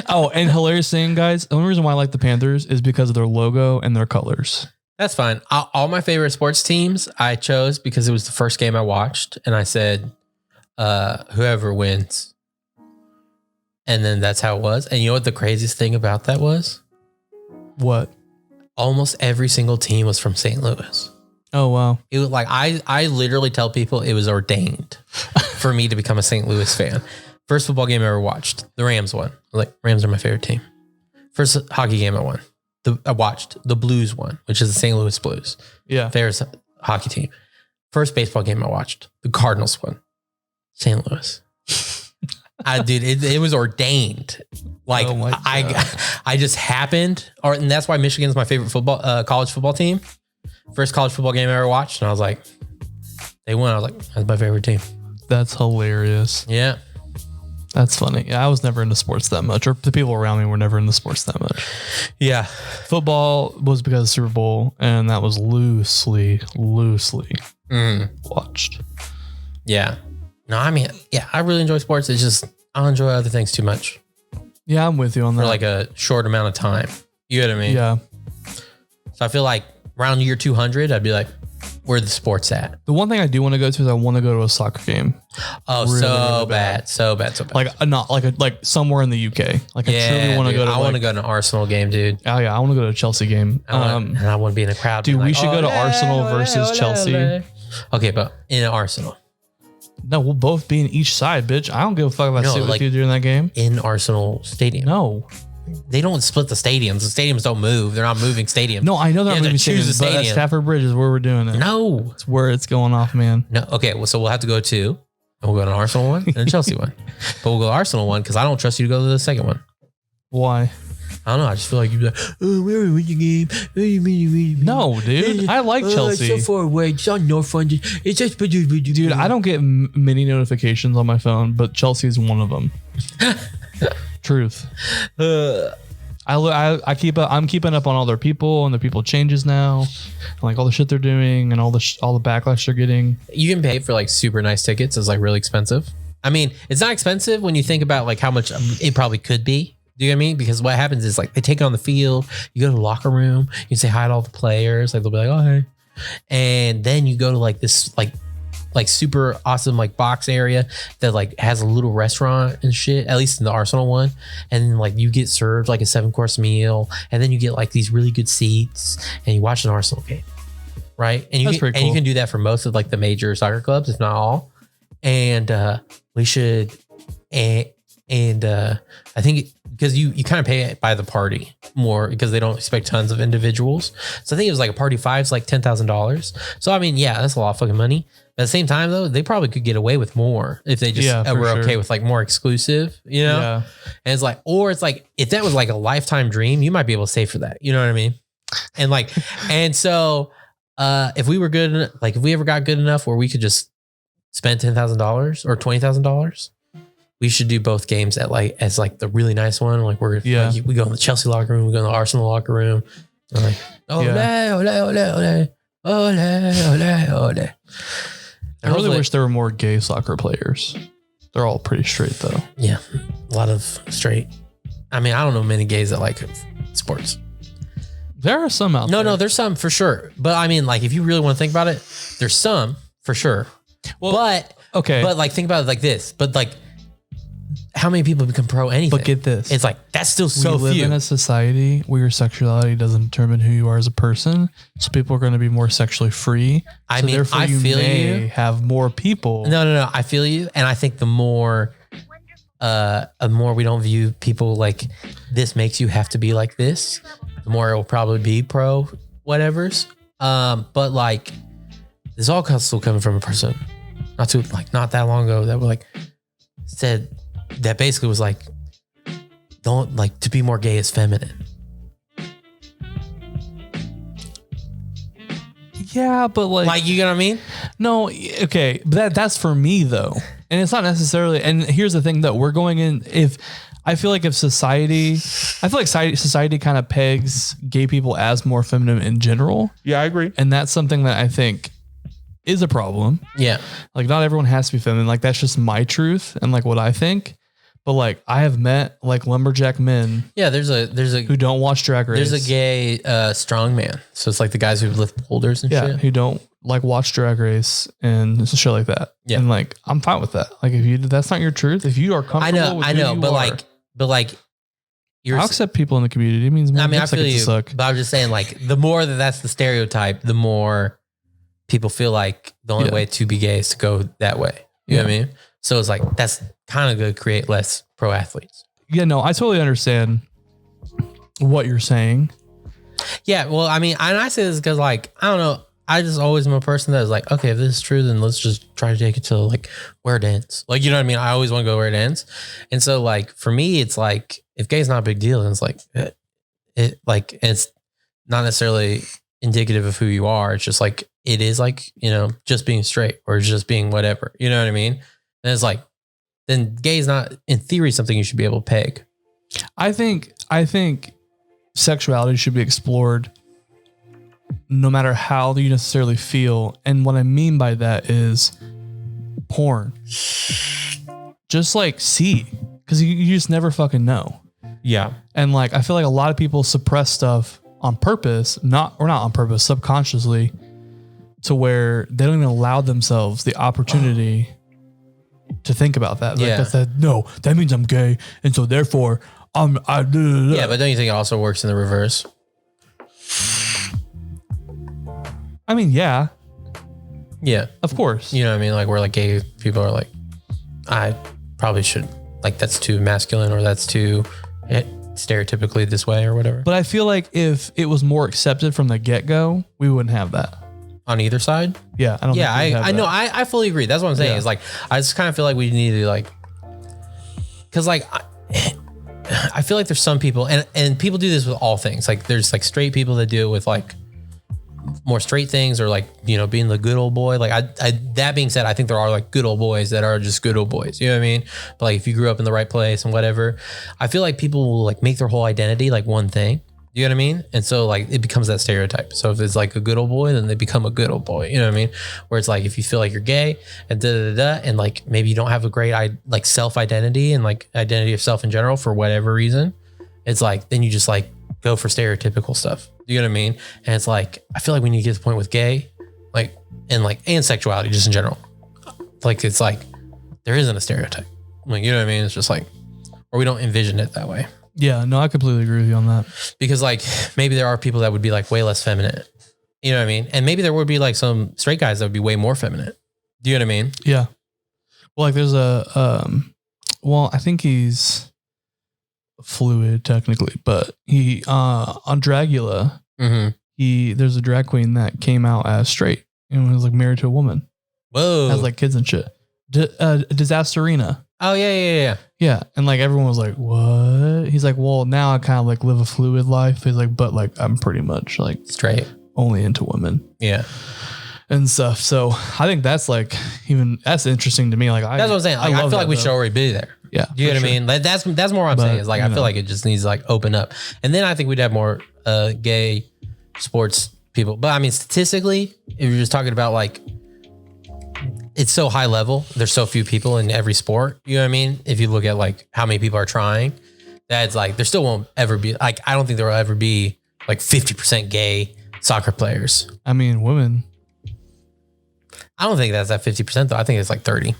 Oh, and hilarious thing, guys. The only reason why I like the Panthers is because of their logo and their colors. that's fine. All my favorite sports teams I chose because it was the first game I watched, and I said, whoever wins. And then that's how it was. And you know what the craziest thing about that was? What? Almost every single team was from St. Louis. Oh, wow. It was like, I literally tell people it was ordained for me to become a St. Louis fan. First football game I ever watched, the Rams won. Like, Rams are my favorite team. First hockey game I won. I watched the Blues won, which is the St. Louis Blues. Yeah. Favorite hockey team. First baseball game I watched, the Cardinals won. St. Louis. Dude, it was ordained. Like, Oh my I just happened, and that's why Michigan's my favorite college football team. First college football game I ever watched, and I was like, they won. I was like, that's my favorite team. That's hilarious. Yeah. That's funny. Yeah, I was never into sports that much, or the people around me were never into sports that much. Yeah. Football was because of Super Bowl, and that was loosely watched. Yeah. No, I mean, yeah, I really enjoy sports. It's just, I don't enjoy other things too much Yeah, I'm with you on that. for like a short amount of time. You know what I mean? yeah. So I feel like around year 200, I'd be like, where the sports at? The one thing I do want to go to is I want to go to a soccer game. Oh, Really, so really bad. So bad. So bad. Like not like somewhere in the UK. Like I truly want to dude, go to. I want to go to an Arsenal game, dude. Oh yeah, I want to go to a Chelsea game. And I want to be in a crowd. dude, being we like, should go to "Ole, Arsenal ole, versus ole, Chelsea." ole." Okay, but in an Arsenal. No, we'll both be in each side, bitch. I don't give a fuck if I No, sit with like- you during that game. In Arsenal Stadium. No, They don't split the stadiums. The stadiums don't move. They're not moving stadiums. no, I know that You have movie to choose a stadium, but at stadium. Stafford Bridge is where we're doing it. No. It's where it's going off, man. No. Okay. Well, so we'll have to go to, and we'll go to an Arsenal one and a Chelsea one. But we'll go to Arsenal one because I don't trust you to go to the second one. Why? I don't know. I just feel like you'd be like, oh, we're winning the game. No, dude. I like Chelsea. It's so far away. It's on North Front. It's just, Dude, I don't get many notifications on my phone, but Chelsea is one of them. Truth. I keep I'm keeping up on all their people and their people changes now, and like all the shit they're doing and all the backlash they're getting. You can pay for like super nice tickets. It's like really expensive. I mean, it's not expensive when you think about like how much it probably could be. Do you know what I mean? Because what happens is like they take it on the field. You go to the locker room. You say hi to all the players. Like they'll be like, oh hey, and then you go to like this like super awesome like box area that like has a little restaurant and shit, at least in the Arsenal one. And then like you get served like a 7-course meal, and then you get like these really good seats and you watch an Arsenal game. Right. And That's pretty cool. you can do that for most of like the major soccer clubs, if not all. And we should I think because you kind of pay it by the party more because they don't expect tons of individuals. So I think it was like a party 5's like $10,000. So I mean, yeah, that's a lot of fucking money. But at the same time though, they probably could get away with more if they just for were okay sure. with like more exclusive, you know? Yeah. And it's like, or it's like, if that was like a lifetime dream, you might be able to save for that. You know what I mean? And like, and so if we were good, like if we ever got good enough where we could just spend $10,000 or $20,000, we should do both games at like as like the really nice one. Like like, we go in the Chelsea locker room, we go in the Arsenal locker room. We're like, oh, Yeah. ole, ole, ole, ole. Ole, ole, ole. I really wish there were more gay soccer players. They're all pretty straight though. Yeah, a lot of straight. I mean, I don't know many gays that like sports. There are some out there. No, there's some for sure. But I mean, like, if you really want to think about it, there's some for sure. Well, but like, think about it like this. But like, how many people become pro anything? But get this. It's like, that's still so few. We live in a society where your sexuality doesn't determine who you are as a person. So people are going to be more sexually free. I mean, therefore I feel you. Have more people. No. I feel you. And I think the more we don't view people like this makes you have to be like this, the more it will probably be pro whatevers. But like, this all still coming from a person not that long ago that were like said that basically was like, don't like to be more gay is feminine. Yeah, but like you know what I mean? No, okay, but that's for me though, and it's not necessarily. And here's the thing that we're going in. I feel like society kind of pegs gay people as more feminine in general. Yeah, I agree, and that's something that I think is a problem. Yeah, like not everyone has to be feminine. Like that's just my truth and like what I think. But like I have met like lumberjack men. Yeah, there's a who don't watch Drag Race. There's a gay strong man. So it's like the guys who lift boulders and shit. Who don't like watch Drag Race and shit like that. Yeah, and like I'm fine with that. Like if that's not your truth, if you are comfortable, I know, but like I'll accept people in the community. It means more I feel you. Suck. But I'm just saying, like the more that's the stereotype, the more people feel like the only way to be gay is to go that way. You know what I mean? So it's like, that's kind of going to create less pro athletes. Yeah, no, I totally understand what you're saying. Yeah, well, I mean, and I say this because like, I don't know. I just always am a person that is like, okay, if this is true, then let's just try to take it to like where it ends. Like, you know what I mean? I always want to go where it ends. And so like, for me, it's like, if gay is not a big deal, then it's like, it's not necessarily indicative of who you are. It's just like, it is like, you know, just being straight or just being whatever, you know what I mean? And it's like, then gay is not in theory something you should be able to peg. I think sexuality should be explored no matter how you necessarily feel. And what I mean by that is porn. Just like see, because you just never fucking know. Yeah. And like, I feel like a lot of people suppress stuff on purpose, not on purpose, subconsciously, to where they don't even allow themselves the opportunity to think about that. Yeah. Like that means I'm gay. And so therefore Yeah, but don't you think it also works in the reverse? I mean, yeah. Yeah. Of course. You know what I mean? Like where like gay people are like, I probably should, like that's too masculine or that's too stereotypically this way or whatever. But I feel like if it was more accepted from the get-go, we wouldn't have that. On either side? Yeah, I don't Yeah, I know. I fully agree. That's what I'm saying. Is like, I just kind of feel like we need to like, because like, I feel like there's some people, and people do this with all things. Like there's like straight people that do it with like more straight things or like, you know, being the good old boy. Like I that being said, I think there are like good old boys that are just good old boys. You know what I mean? But like if you grew up in the right place and whatever, I feel like people will like make their whole identity like one thing. You know what I mean? And so like it becomes that stereotype. So if it's like a good old boy, then they become a good old boy. You know what I mean? Where it's like if you feel like you're gay and and like maybe you don't have a great like self identity and like identity of self in general for whatever reason, it's like then you just like go for stereotypical stuff. You know what I mean? And it's like I feel like we need to get to the point with gay, and sexuality just in general. Like it's like there isn't a stereotype. Like you know what I mean? It's just like, or we don't envision it that way. Yeah, no, I completely agree with you on that. Because like maybe there are people that would be like way less feminine. You know what I mean? And maybe there would be like some straight guys that would be way more feminine. Do you know what I mean? Yeah. Well, like there's I think he's fluid technically, but he on Dragula, there's a drag queen that came out as straight and was like married to a woman. Whoa. Has like kids and shit. Disasterina. Oh yeah. Yeah. And like everyone was like, what? He's like, well, now I kind of like live a fluid life. He's like, but like I'm pretty much like straight, only into women. Yeah. And stuff. So I think that's like that's interesting to me. Like that's what I'm saying. Like, I feel like we should already be there. Yeah. You know what I mean? Like that's more what I'm saying is like I feel like it just needs to like open up. And then I think we'd have more gay sports people. But I mean, statistically, if you're just talking about like, it's so high level. There's so few people in every sport. You know what I mean? If you look at like how many people are trying, that's like, there still won't ever be like, I don't think there will ever be like 50% gay soccer players. I mean, women. I don't think that's at 50% though. I think it's like 30.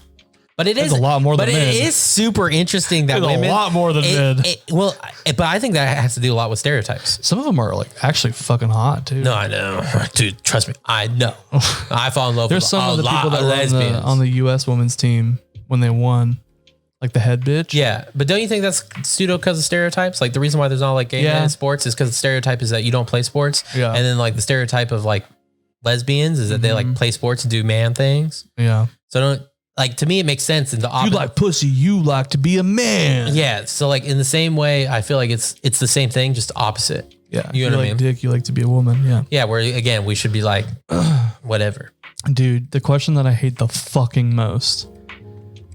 But it is a lot more than men. But it is super interesting that women. A lot more than men. But I think that has to do a lot with stereotypes. Some of them are like actually fucking hot too. No, I know, dude. Trust me, I know. I fall in love There's with some a of the lot people that of were lesbians on the U.S. women's team when they won, like the head bitch. Yeah, but don't you think that's pseudo because of stereotypes? Like the reason why there's not like gay men in sports is because the stereotype is that you don't play sports. Yeah, and then like the stereotype of like lesbians is that they like play sports and do man things. Yeah. So don't. Like to me, it makes sense in the opposite. You like pussy, you like to be a man. Yeah. So like in the same way, I feel like it's the same thing, just opposite. Yeah. You know what I mean? Dick, you like to be a woman. Yeah. Yeah. Where again, we should be like, whatever. Dude, the question that I hate the fucking most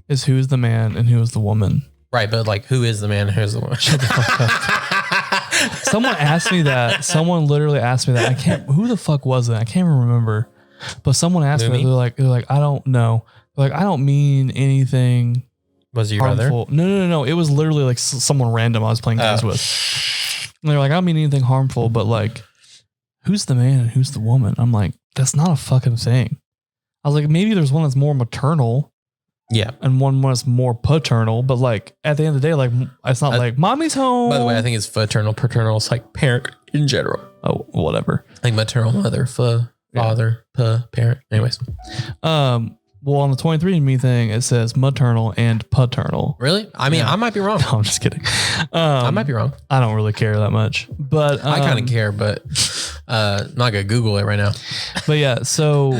is who's the man and who is the woman. Right. But like, who is the man and who's the woman? Shut the fuck up. Someone asked me that. Someone literally asked me that. Who the fuck was it? I can't even remember. But someone asked me, they're like, I don't know. Like, I don't mean anything. Was it your harmful. brother? No. It was literally like someone random I was playing games with. And they're like, I don't mean anything harmful, but like, who's the man and who's the woman? I'm like, that's not a fucking thing. I was like, maybe there's one that's more maternal. Yeah. And one that's more paternal. But like, at the end of the day, like, it's not like mommy's home. By the way, I think it's paternal. Paternal is like parent in general. Oh, whatever. Like maternal, mother, father, parent. Anyways. Well, on the 23andMe thing, it says maternal and paternal. Really? I mean, I might be wrong. No, I'm just kidding. I might be wrong. I don't really care that much, but I kind of care, but I'm not gonna Google it right now. But yeah, so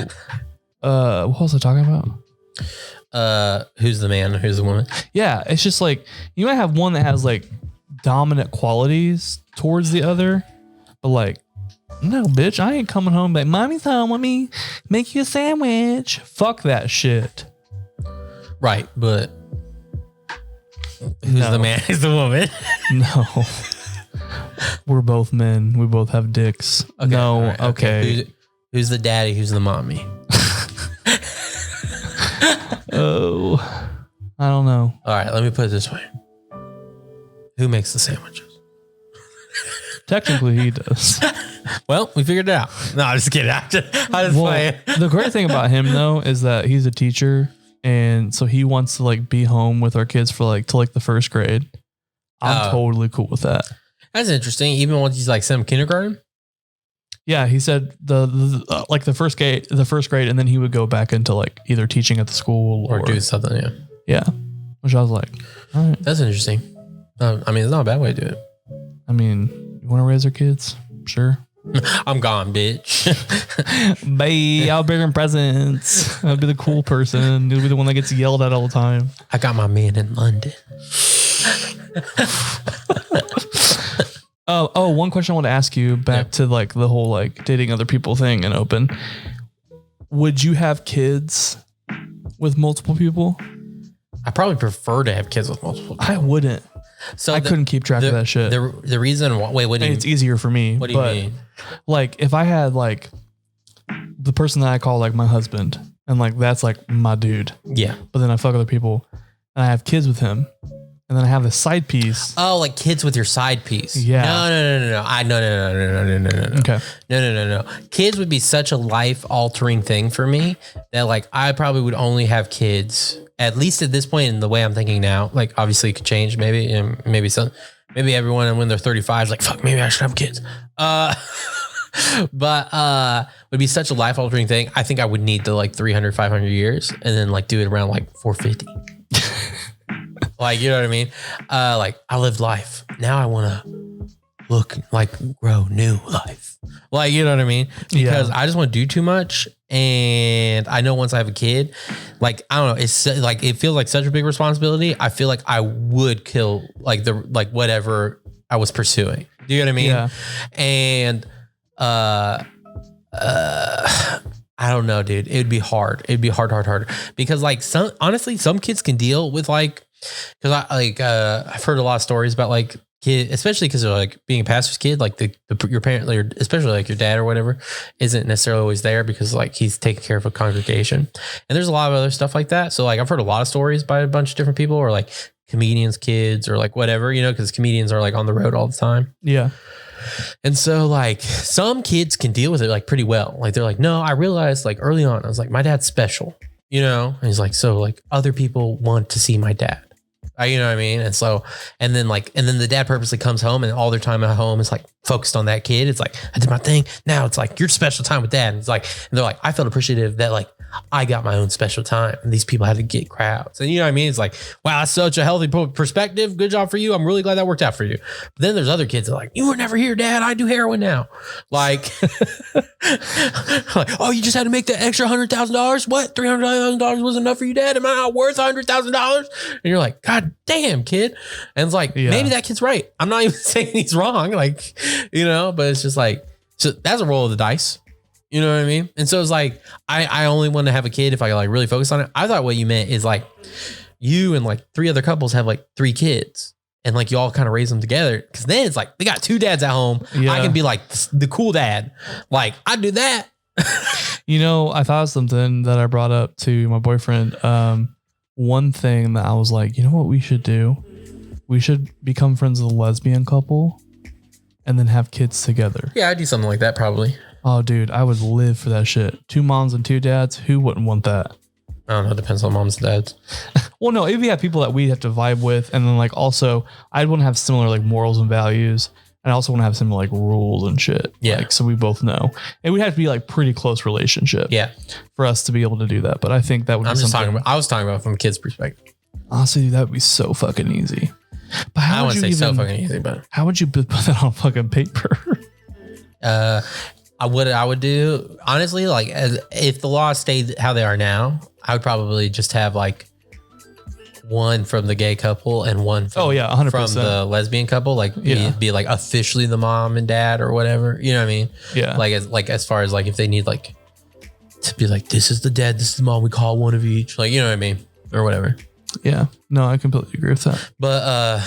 what was I talking about? Who's the man? Who's the woman? Yeah, it's just like you might have one that has like dominant qualities towards the other, but like, no, bitch, I ain't coming home. Like, mommy's home. Let me make you a sandwich. Fuck that shit. Right, but who's the man? Who's the woman? No. We're both men. We both have dicks. Okay, no, right, okay. Who's the daddy? Who's the mommy? Oh, I don't know. All right, let me put it this way. Who makes the sandwiches? Technically, he does. Well, we figured it out. No, I'm just kidding. I just play. The great thing about him though is that he's a teacher, and so he wants to like be home with our kids for like till like the first grade. I'm totally cool with that. That's interesting. Even once he's like some kindergarten. Yeah, he said like the first grade, and then he would go back into like either teaching at the school or do something. Yeah. Yeah, which I was like, all right. That's interesting. I mean, it's not a bad way to do it. I mean, you want to raise our kids? Sure. I'm gone, bitch. Bye. I'll bring him presents. I'll be the cool person. You'll be the one that gets yelled at all the time. I got my man in London. One question I want to ask you back to like the whole like dating other people thing and open. Would you have kids with multiple people? I probably prefer to have kids with multiple people. I wouldn't. So I couldn't keep track of that shit. The reason why, wait, what do you mean? It's easier for me. What do you mean? Like if I had like the person that I call like my husband and like that's like my dude. Yeah. But then I fuck other people and I have kids with him and then I have this side piece. Oh, like kids with your side piece. Yeah. No. Okay. No. Kids would be such a life altering thing for me that like I probably would only have kids at least at this point in the way I'm thinking now. Like obviously it could change maybe, and maybe everyone when they're 35 is like, fuck, maybe I should have kids. But would be such a life altering thing. I think I would need the like 300, 500 years and then like do it around like 450. Like, you know what I mean? Like I lived life. Now I want to grow new life. Like, you know what I mean? Because I just want to do too much. And I know once I have a kid, like, I don't know, it's like, it feels like such a big responsibility. I feel like I would kill like whatever I was pursuing. Do you know what I mean? Yeah. And, I don't know, dude. It'd be hard. It'd be hard. Because like honestly, some kids can deal with like, cause I've heard a lot of stories about like kid, especially because like being a pastor's kid, like your parent, or especially like your dad or whatever, isn't necessarily always there because like he's taking care of a congregation. And there's a lot of other stuff like that. So like I've heard a lot of stories by a bunch of different people, or like comedians' kids, or like whatever, you know, because comedians are like on the road all the time. Yeah. And so like some kids can deal with it like pretty well. Like they're like, no, I realized like early on, I was like, my dad's special, you know? And he's like, so like other people want to see my dad. You know what I mean? And so, and then the dad purposely comes home and all their time at home is like focused on that kid. It's like, I did my thing. Now it's like your special time with dad. And it's like, and they're like, I felt appreciative that like I got my own special time and these people had to get crowds. And you know what I mean? It's like, wow, that's such a healthy perspective. Good job for you. I'm really glad that worked out for you. But then there's other kids that are like, you were never here, dad. I do heroin now. Like, like, oh, you just had to make that extra $100,000. What? $300,000 wasn't enough for you, dad? Am I not worth $100,000? And you're like, God damn, kid. And it's like, maybe that kid's right. I'm not even saying he's wrong. Like, you know, but it's just like, so that's a roll of the dice. You know what I mean? And so it's like, I only want to have a kid if I like really focus on it. I thought what you meant is like you and like 3 other couples have like 3 kids and like you all kind of raise them together. Cause then it's like, they got 2 dads at home. Yeah. I can be like the cool dad. Like I do that. You know, I thought of something that I brought up to my boyfriend. One thing that I was like, you know what we should do? We should become friends with a lesbian couple and then have kids together. Yeah, I'd do something like that probably. Oh, dude, I would live for that shit. 2 moms and 2 dads. Who wouldn't want that? I don't know. It depends on moms and dads. Well, no, if we have people that we have to vibe with, and then like also, I'd want to have similar like morals and values, and I also want to have similar like rules and shit. Yeah. Like, so we both know, and we have to be like pretty close relationship. Yeah. For us to be able to do that, but I think that would. I was talking about from a kid's perspective. Honestly, that would be so fucking easy. But how I wouldn't say so fucking easy, but how would you put that on fucking paper? I would do honestly, like if the laws stayed how they are now, I would probably just have like one from the gay couple and one from, 100%. from the lesbian couple, like be like officially the mom and dad or whatever. You know what I mean? Yeah. Like as far as like if they need like to be like, this is the dad, this is the mom, we call one of each. Like, you know what I mean? Or whatever. Yeah. No, I completely agree with that. But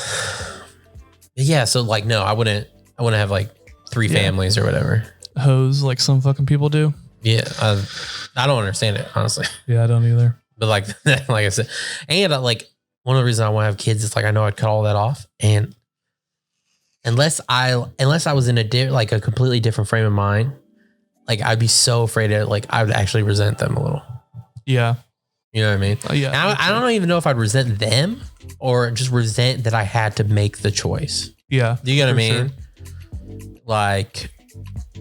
yeah, so like no, I wouldn't have like 3 families or whatever. Hoes like some fucking people do. Yeah, I don't understand it, honestly. Yeah, I don't either. But like like I said, and like one of the reasons I want to have kids is like I know I'd cut all that off, and unless I was in a completely different frame of mind, like I'd be so afraid of like I would actually resent them a little. Yeah, you know what I mean? Yeah, I don't even know if I'd resent them or just resent that I had to make the choice. Yeah, do you get what I mean? Sure. Like.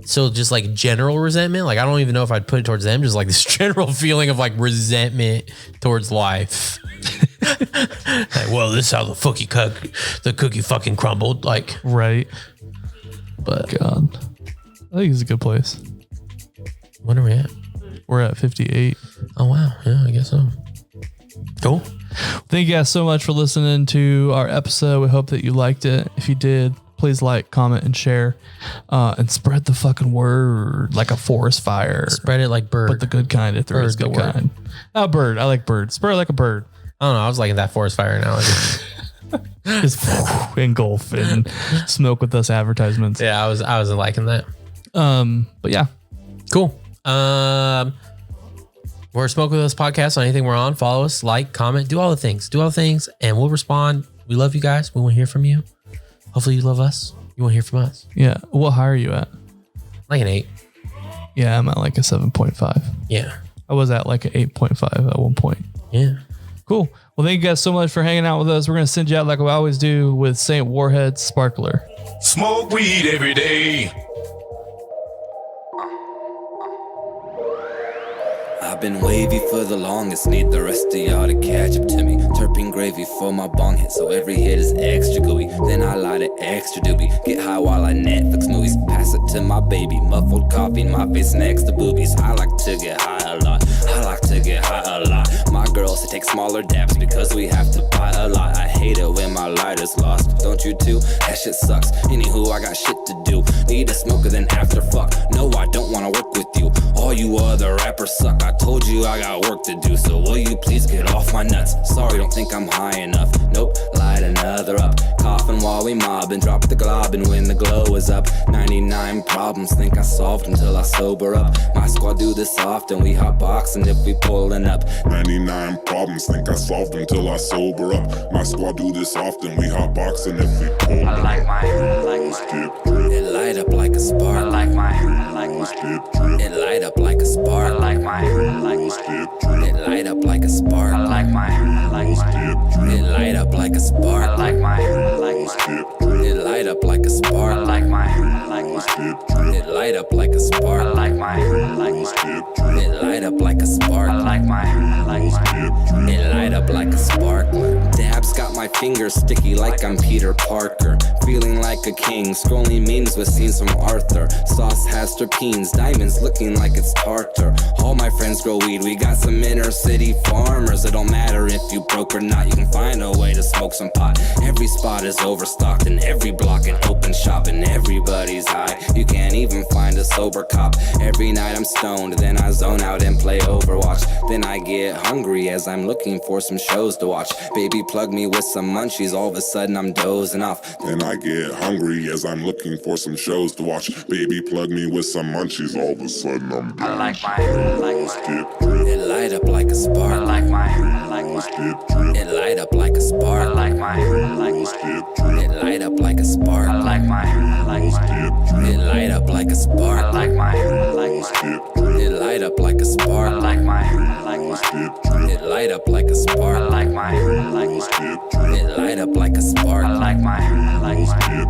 So just like general resentment, like I don't even know if I'd put it towards them, just like this general feeling of like resentment towards life. Like, well, this is how the cookie fucking crumbled. Like, right. But God, I think it's a good place. When are we at? We're at 58. Oh, wow. Yeah, I guess so. Cool. Thank you guys so much for listening to our episode. We hope that you liked it. If you did, please like, comment, and share, and spread the fucking word like a forest fire. Spread it like bird. But the good kind, if there is good kind. A bird. I like bird. Spread it like a bird. I don't know. I was liking that forest fire analogy. Just engulf and smoke with us advertisements. Yeah, I was liking that. But yeah. Cool. We're Smoke With Us podcast on anything we're on. Follow us, like, comment, do all the things, and we'll respond. We love you guys. We want to hear from you. Hopefully you love us. You want to hear from us. Yeah. What high are you at? Like an 8. Yeah, I'm at like a 7.5. Yeah. I was at like an 8.5 at one point. Yeah. Cool. Well, thank you guys so much for hanging out with us. We're going to send you out like we always do with St. Warhead Sparkler. Smoke weed every day. I've been wavy for the longest, need the rest of y'all to catch up to me. Terpene gravy for my bong hit, so every hit is extra gooey. Then I light it extra doobie, get high while I Netflix movies. Pass it to my baby, muffled coffee, my face next to boobies. I like to get high a lot, My girls, they take smaller dabs because we have to buy a lot. I hate it when my lighter's lost, don't you too? That shit sucks, anywho, I got shit to do. Need a smoker, then after fuck. No, I don't wanna work with you, all you other rappers suck. I told told you I got work to do, so will you please get off my nuts? Sorry, don't think I'm high enough. Nope, light another up. Coughing while we mob and drop the glob, and when the glow is up, 99 problems think I solved until I sober up. My squad do this often, we hot boxing if we pulling up. 99 problems, think I solved until I sober up. My squad do this often, we hot boxing if we pull I like my dip drip. It light up like a spark. I like my Dip drip. It light up like a spark. I like my Dip drip. It light up like a spark. I like my Dip drip. It light up like a spark. I like my Dip drip. It light up like a spark. I like my Dip drip. It light up like a spark. I like my Dip drip. It light up like a spark. I like my Dip drip. It light up like a spark. Dabs got my fingers sticky like I'm Peter Parker. Feeling like a king, scrolling memes with scenes from Arthur. Sauce has terpenes, diamonds looking like it's tartar. All my friends grow weed, we got some inner city farmers. It don't matter if you broke or not, you can find a way to smoke some pot. Every spot is overstocked and every block an open shop, and everybody's high. You can't even find a sober cop. Every night I'm stoned, then I zone out and play Overwatch. Then I get hungry as I'm looking for some shows to watch. Baby plug me with some munchies, all of a sudden I'm dozing off. Then I get hungry as I'm looking for some shows to watch. Baby plug me with some munchies, all of a sudden I'm I like my dip drip. It light up like a spark. I like my Dip drip. It light up like a spark. I like my Dip drip. It light up like a spark. I like my Dip drip. It light up like a spark. I like my Dip drip. It light up like a spark. I like my Dip drip. It light up like a spark. I like my Dip drip. It light up like a spark. I like my Dip